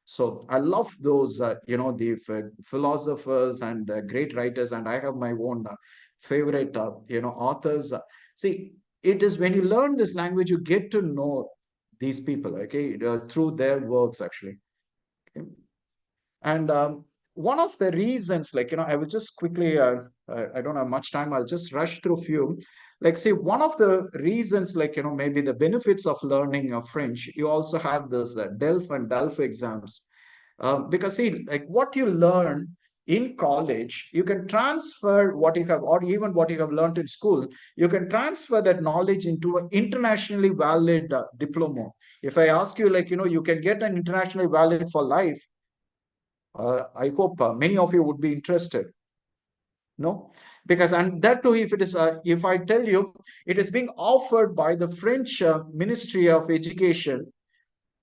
so I love those, the philosophers and great writers, and I have my own favorite, authors. See, it is when you learn this language, you get to know these people, okay, through their works, actually. Okay? And one of the reasons, like, I will just quickly, I don't have much time, I'll just rush through few. Like, see, one of the reasons, like, maybe the benefits of learning French, you also have this DELF and DELF exams. Because see, like what you learn in college, you can transfer what you have, or even what you have learned in school, you can transfer that knowledge into an internationally valid diploma. If I ask you, like, you can get an internationally valid for life, I hope many of you would be interested. No, because, and that too, if it is, if I tell you, it is being offered by the French Ministry of Education.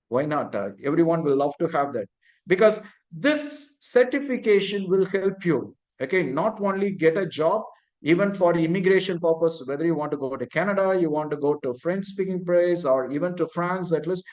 Why not? Everyone will love to have that, because this certification will help you. Okay, not only get a job, even for immigration purpose, whether you want to go to Canada, you want to go to French speaking place, or even to France, at least,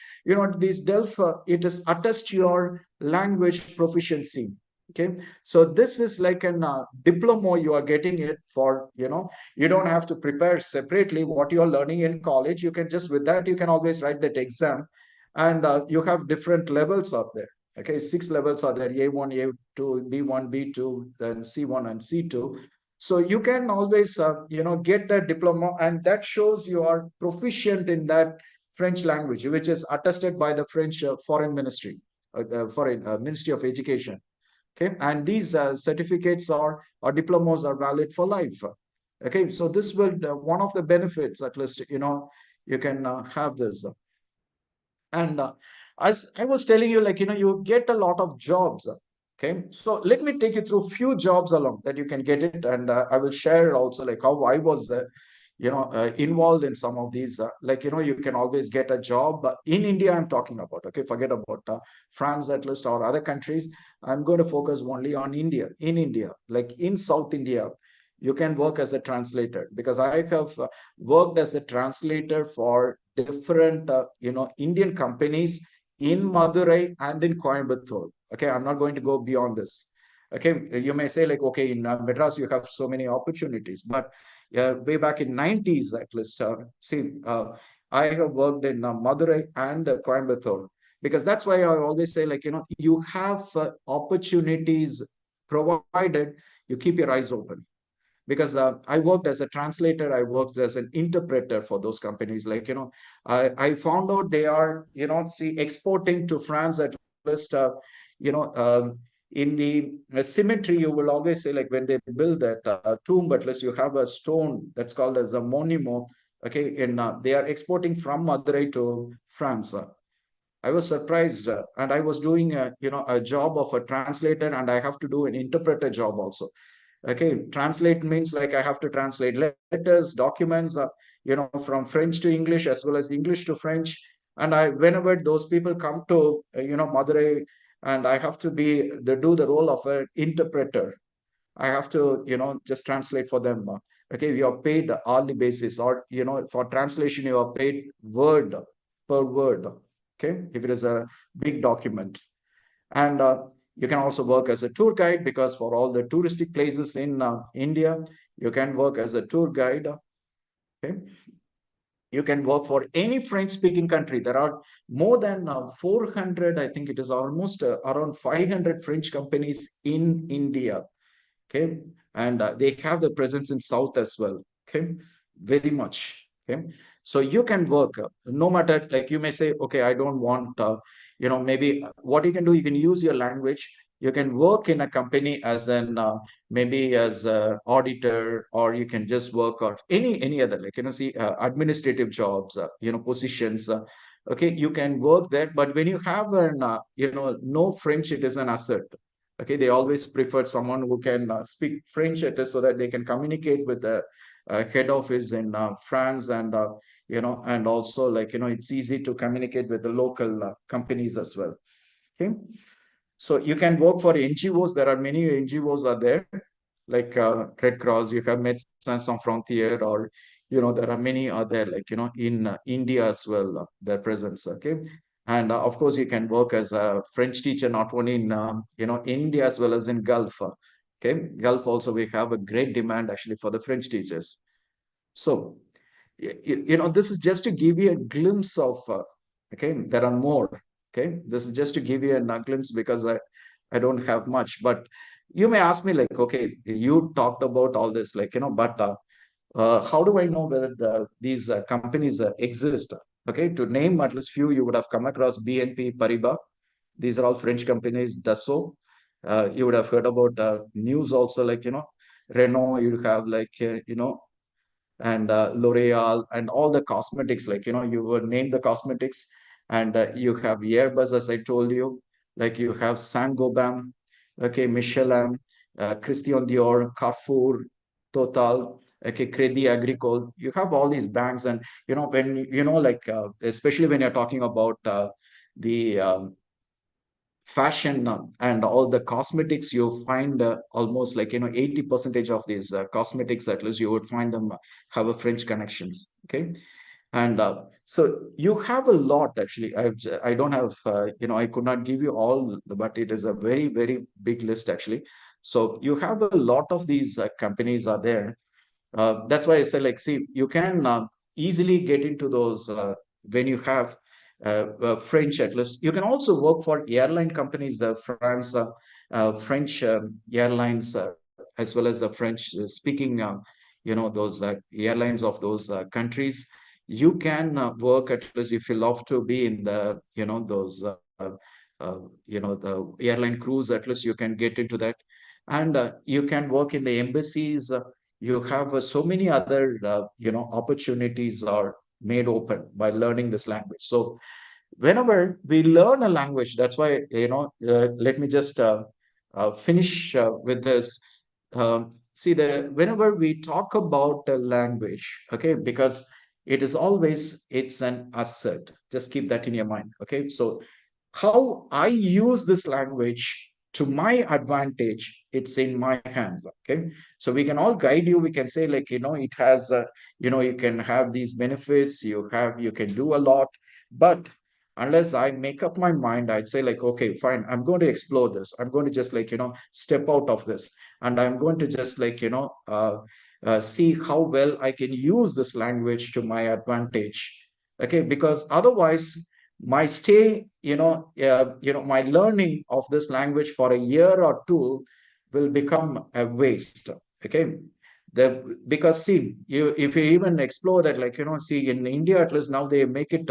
these DELF, it is attest your language proficiency. Okay, so this is like an diploma you are getting it for. You don't have to prepare separately what you are learning in college. You can just, with that, you can always write that exam, and you have different levels out there. Okay, 6 levels are there: A1, A2, B1, B2, then C1 and C2. So you can always get that diploma, and that shows you are proficient in that French language, which is attested by the French foreign ministry, the foreign Ministry of Education. Okay, and these certificates or diplomas are valid for life. Okay, so this will one of the benefits, at least, you can have this. And as I was telling you, like, you get a lot of jobs. Okay. So let me take you through few jobs along that you can get it. And I will share also like how I was, involved in some of these. Like, you can always get a job in India, I'm talking about. Okay. Forget about France, at least, or other countries. I'm going to focus only on India. In India, like in South India, you can work as a translator, because I have worked as a translator for different, Indian companies in Madurai and in Coimbatore. Okay, I'm not going to go beyond this. Okay, you may say like, okay, in Madras you have so many opportunities, but way back in 90s, at least, I have worked in Madurai and Coimbatore, because that's why I always say, like, you have opportunities provided you keep your eyes open. Because I worked as a translator, I worked as an interpreter for those companies. Like, I found out they are, exporting to France, at least, you know, um, in the cemetery, you will always say, like, when they build that tomb, at least you have a stone that's called as a monimo. Okay, and they are exporting from Madurai to France. I was surprised, and I was doing, a job of a translator, and I have to do an interpreter job also. Okay, translate means like I have to translate letters, documents, from French to English as well as English to French. And whenever those people come to, Madurai, and I have to do the role of an interpreter. I have to, just translate for them. Okay, you are paid hourly basis, or, for translation, you are paid word per word. Okay, if it is a big document. And You can also work as a tour guide, because for all the touristic places in India, you can work as a tour guide. Okay. You can work for any French speaking country. There are more than 400, I think it is almost around 500 French companies in India. Okay. And they have the presence in South as well. Okay. Very much. Okay. So you can work no matter, like you may say, okay, I don't want, maybe what you can do, you can use your language. You can work in a company as an maybe as a auditor, or you can just work or any other, like see administrative jobs, positions. Okay, you can work there. But when you have an no French, it is an asset. Okay, they always prefer someone who can speak French, it is so that they can communicate with the head office in France, and and also, like it's easy to communicate with the local companies as well. Okay, so you can work for NGOs. There are many NGOs are there, like Red Cross. You have Médecins Sans Frontières, or there are many are there, like in India as well, their presence. Okay, and of course you can work as a French teacher, not only in India as well as in Gulf. Okay, Gulf also we have a great demand actually for the French teachers. So this is just to give you a glimpse of. Okay, there are more. Okay, this is just to give you a glimpse, because I don't have much. But you may ask me, like, okay, you talked about all this, like but how do I know whether these companies exist? Okay, to name at least few, you would have come across BNP Paribas. These are all French companies. Dassault. You would have heard about news also, like Renault. You have like and L'Oreal, and all the cosmetics, like you would name the cosmetics. And you have Airbus, as I told you, like you have Saint-Gobain, okay, Michelin, Christian Dior, Carrefour, Total, okay, Crédit Agricole. You have all these banks. And when like especially when you're talking about the fashion and all the cosmetics, you find almost like 80% of these cosmetics, at least you would find them have a French connections. Okay. And so you have a lot actually. I don't have I could not give you all, but it is a very, very big list actually. So you have a lot of these companies are there. That's why I say, like, see, you can easily get into those when you have French at least. You can also work for airline companies, the French airlines, as well as the French speaking, those airlines of those countries. You can work, at least if you love to be in the, those, the airline crews, at least you can get into that. And you can work in the embassies. You have so many other opportunities are made open by learning this language. So whenever we learn a language, that's why let me just finish with this. See, the whenever we talk about a language, okay, because it is always, it's an asset. Just keep that in your mind. Okay, so how I use this language to my advantage, it's in my hands. Okay, so we can all guide you. We can say, like, it has you can have these benefits, you can do a lot. But unless I make up my mind, I'd say, like, okay, fine, I'm going to explore this. I'm going to just, like, step out of this, and I'm going to just, like, see how well I can use this language to my advantage. Okay, because otherwise my stay, my learning of this language for a year or two will become a waste. Okay, because see, if you even explore that, like, see, in India at least now they make it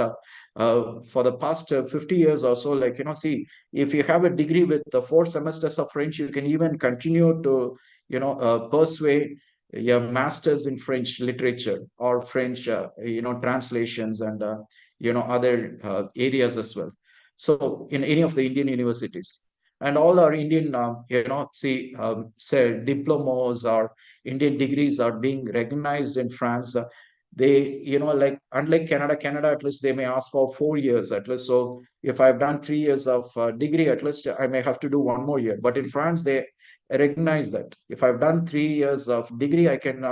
for the past 50 years or so, like, see, if you have a degree with the 4 semesters of French, you can even continue to pursue your masters in French literature or French translations, and other areas as well. So in any of the Indian universities, and all our Indian see say diplomas or Indian degrees are being recognized in France. They, like, unlike Canada, at least they may ask for 4 years at least. So if I've done 3 years of degree, at least I may have to do one more year. But in France, they recognize that if I've done 3 years of degree, I can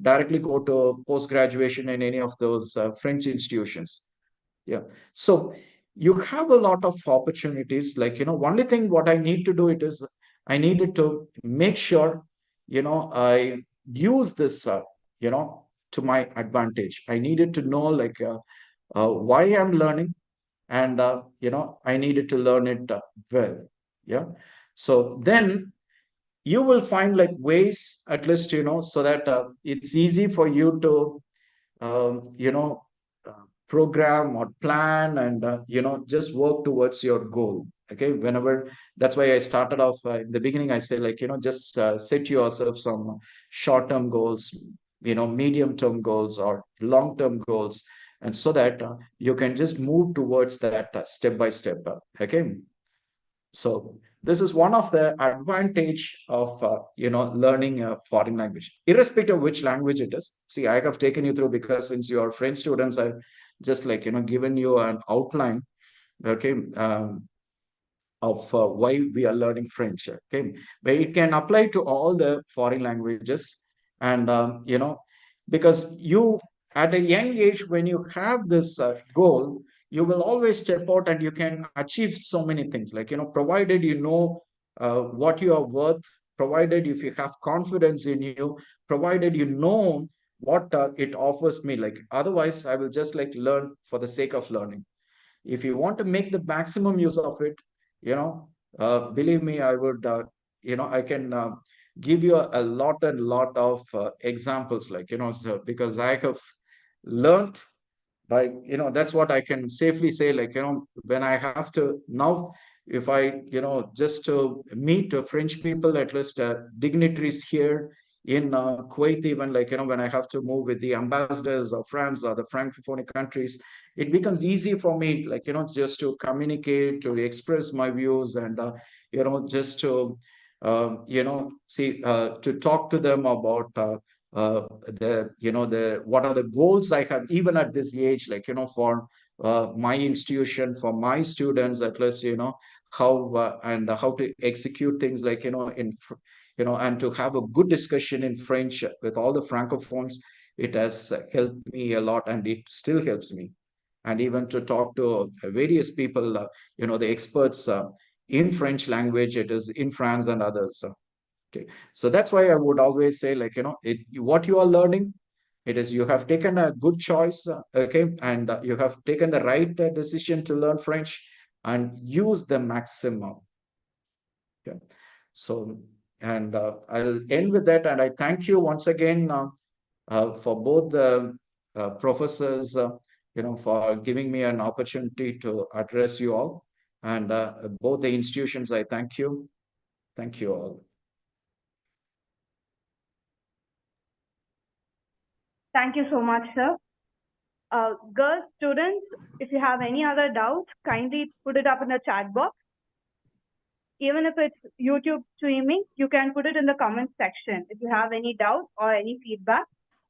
directly go to post graduation in any of those French institutions. Yeah. So you have a lot of opportunities. Like, only thing what I need to do it is I needed to make sure, I use this, to my advantage. I needed to know like why I'm learning, and I needed to learn it well. Yeah. So then you will find like ways, at least, so that it's easy for you to program or plan, and just work towards your goal. Okay, whenever, that's why I started off in the beginning, I say, like, just set yourself some short term goals, medium term goals or long term goals, and so that you can just move towards that step by step. Okay. So this is one of the advantage of learning a foreign language, irrespective of which language it is. See, I have taken you through, because since you are French students, I've just like given you an outline. Okay. Of why we are learning French. Okay, but it can apply to all the foreign languages, and because you, at a young age, when you have this goal, you will always step out and you can achieve so many things. Like, provided what you are worth, provided if you have confidence in you, provided what it offers me. Like, otherwise, I will just like learn for the sake of learning. If you want to make the maximum use of it, believe me, I would, I can give you a lot and lot of examples, like, so, because I have learned by, that's what I can safely say. Like, when I have to now, if I, just to meet French people, at least dignitaries here in Kuwait, even, like, when I have to move with the ambassadors of France or the francophone countries, it becomes easy for me, like, just to communicate, to express my views, and just to see, to talk to them about the what are the goals I have, even at this age, like, for my institution, for my students, at least, how and how to execute things, like, and to have a good discussion in French with all the francophones. It has helped me a lot, and it still helps me. And even to talk to various people, the experts in French language, it is in France and others. Okay. So that's why I would always say, like, what you are learning, it is, you have taken a good choice, okay, and you have taken the right decision to learn French, and use the maximum. Okay. So, and I'll end with that, and I thank you once again for both the professors, for giving me an opportunity to address you all, and both the institutions, I thank you. Thank you all. Thank you so much, sir. Girls, students, if you have any other doubts, kindly put it up in the chat box. Even if it's YouTube streaming, you can put it in the comment section. If you have any doubt or any feedback,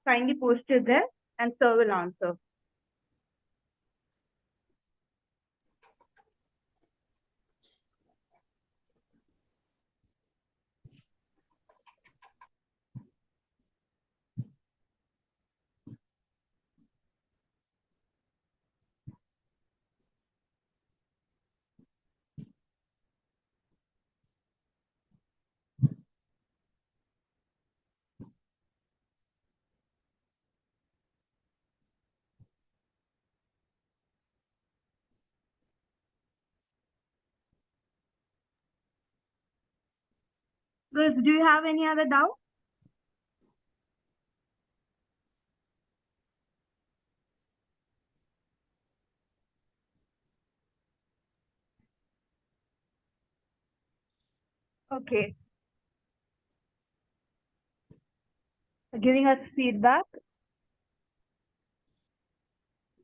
kindly post it there, and sir will answer. Girls, do you have any other doubt? Okay. Giving us feedback.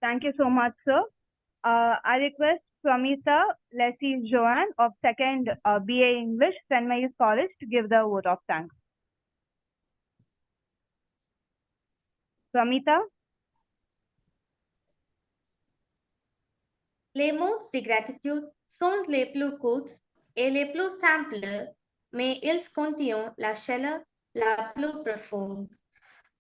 Thank you so much, sir. I request Pramita Leslie Joanne of 2nd BA English, St. Mary's College, to give the vote of thanks. Pramita? Les mots de gratitude sont les plus courts et les plus simples, mais ils contiennent la chaleur la plus profonde.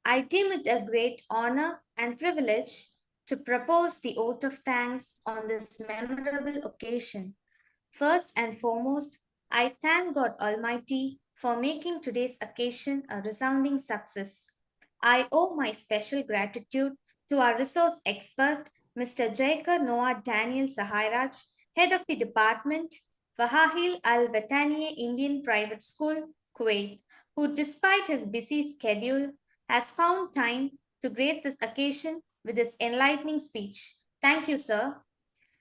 I deem it a great honor and privilege to propose the vote of thanks on this memorable occasion. First and foremost, I thank God Almighty for making today's occasion a resounding success. I owe my special gratitude to our resource expert, Mr. Jaikar Noah Daniel Sahairaj, head of the department, Wahahil Al Wataniya Indian Private School, Kuwait, who, despite his busy schedule, has found time to grace this occasion with his enlightening speech. Thank you, sir.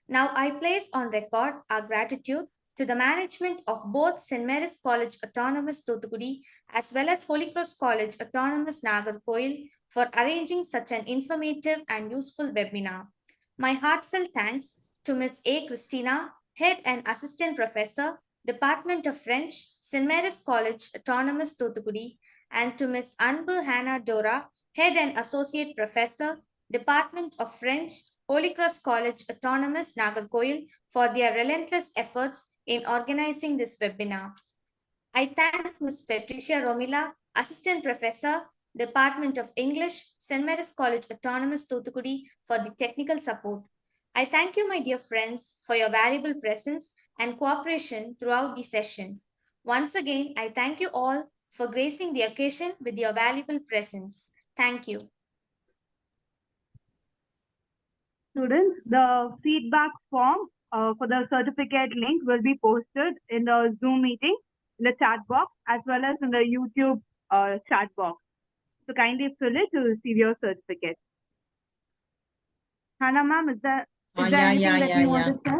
Now I place on record our gratitude to the management of both St. Mary's College Autonomous Thuthukudi as well as Holy Cross College Autonomous Nagarkoil for arranging such an informative and useful webinar. My heartfelt thanks to Ms. A. Christina, Head and Assistant Professor, Department of French, St. Mary's College Autonomous Thuthukudi, and to Ms. Anbu Hannah Dora, Head and Associate Professor, Department of French, Holy Cross College Autonomous Nagarkoil for their relentless efforts in organizing this webinar. I thank Ms. Patricia Romila, Assistant Professor, Department of English, St. Mary's College Autonomous Thuthukudi for the technical support. I thank you, my dear friends, for your valuable presence and cooperation throughout the session. Once again, I thank you all for gracing the occasion with your valuable presence. Thank you. Students, the feedback form for the certificate link will be posted in the Zoom meeting, in the chat box, as well as in the YouTube chat box. So kindly fill it to receive your certificate. Hannah ma'am, is there anything that you want to say?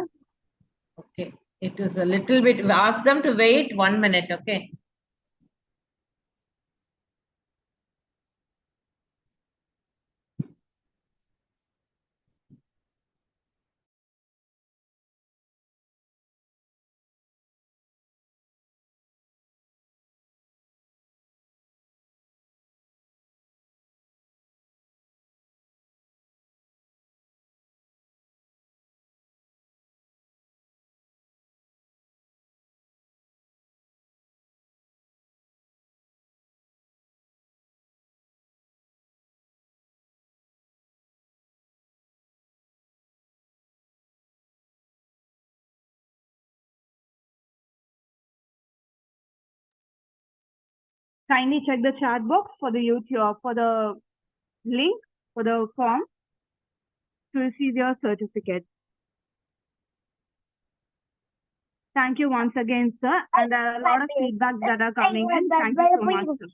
Okay, it is a little bit, ask them to wait 1 minute, okay? Kindly check the chat box for the YouTube, for the link, for the form to receive your certificate. Thank you once again, sir. And there are a lot of feedbacks that are coming in. Thank you so much, sir.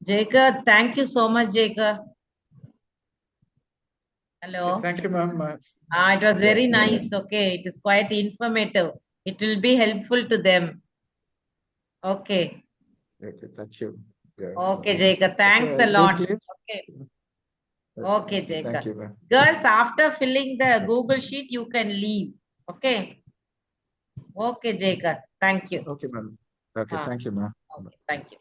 Jacob, thank you so much, Jacob. Hello. Thank you, ma'am. It was very nice. Okay, it is quite informative. It will be helpful to them. Okay. Okay, thank you. Yeah. Okay, Jacob. Thanks Okay, a lot. please. Okay. Okay, Jacob. Thank you, ma'am. Girls, after filling the Google sheet, you can leave. Okay. Okay, Jacob. Thank you. Okay, ma'am. Okay, thank you, ma'am. Okay, thank you.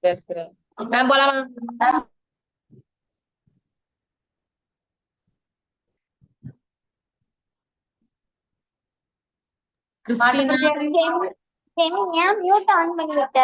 Ma'am बोला ma'am Christina, ஏன் mute on பண்ணிவிட்ட?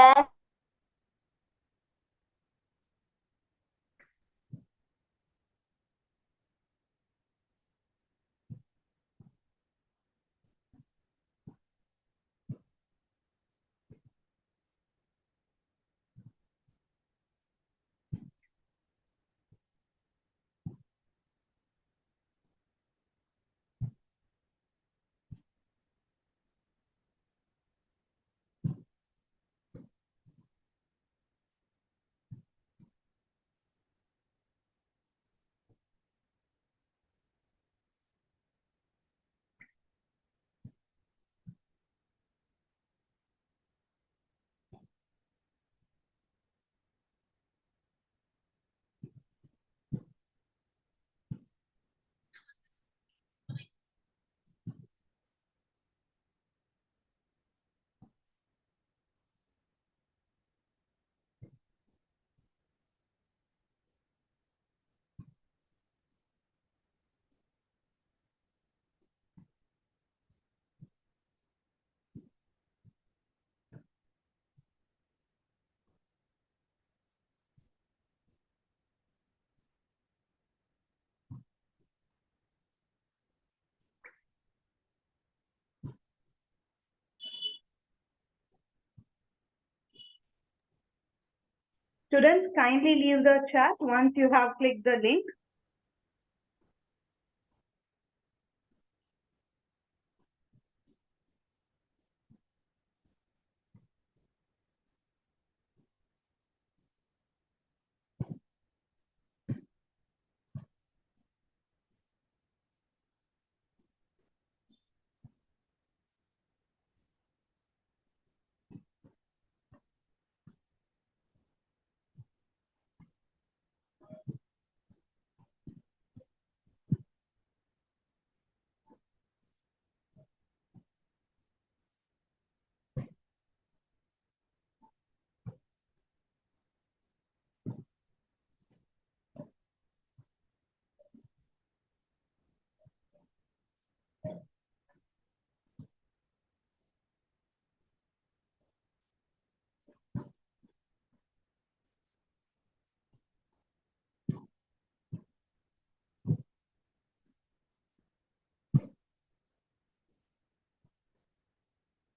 Students, kindly leave the chat once you have clicked the link.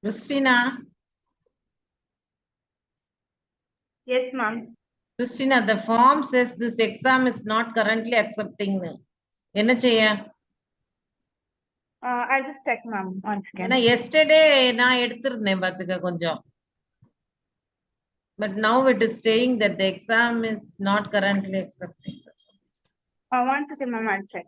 Christina, Yes, ma'am. Christina, the form says this exam is not currently accepting. என்ன செய்ய? I'll just check, ma'am, once again. ஏன்னா yesterday நான் எடுத்திருந்தேன் பாத்துக்க கொஞ்சம். But now it is saying that the exam is not currently accepting. Once again, ma'am, I'll check.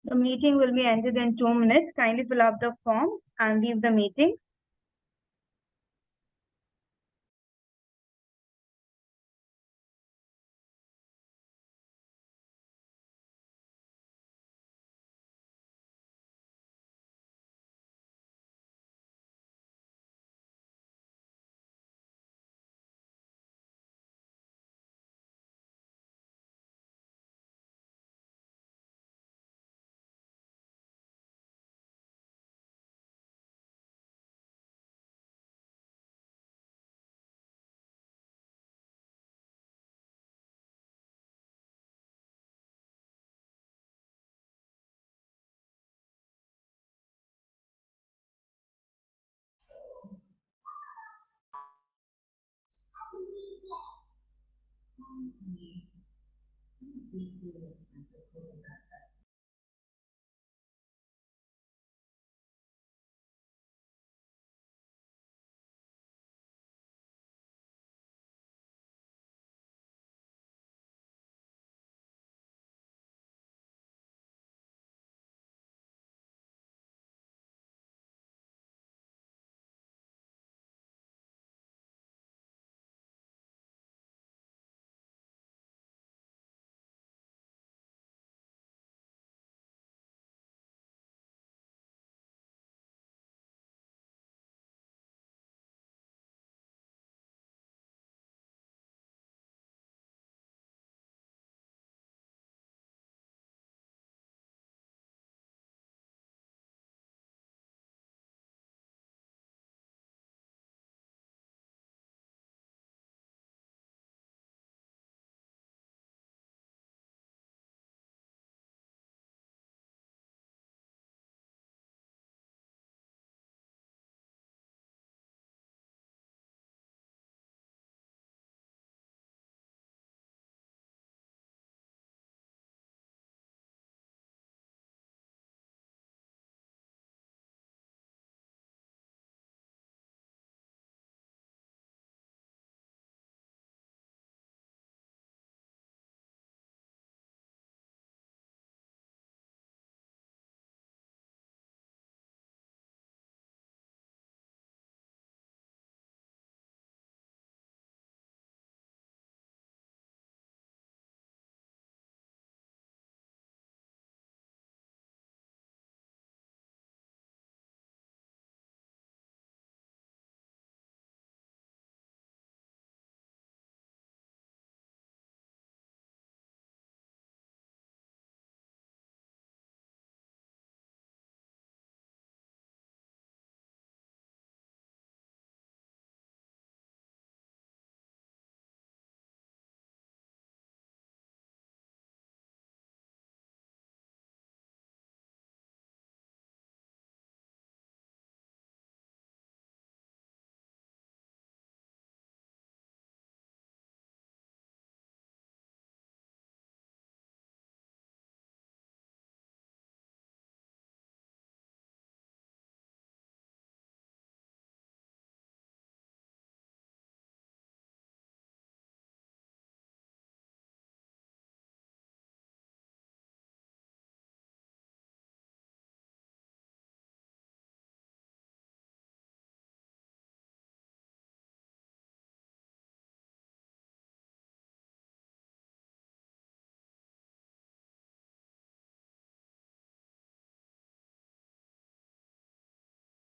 The meeting will be ended in 2 minutes. Kindly fill up the form and leave the meeting.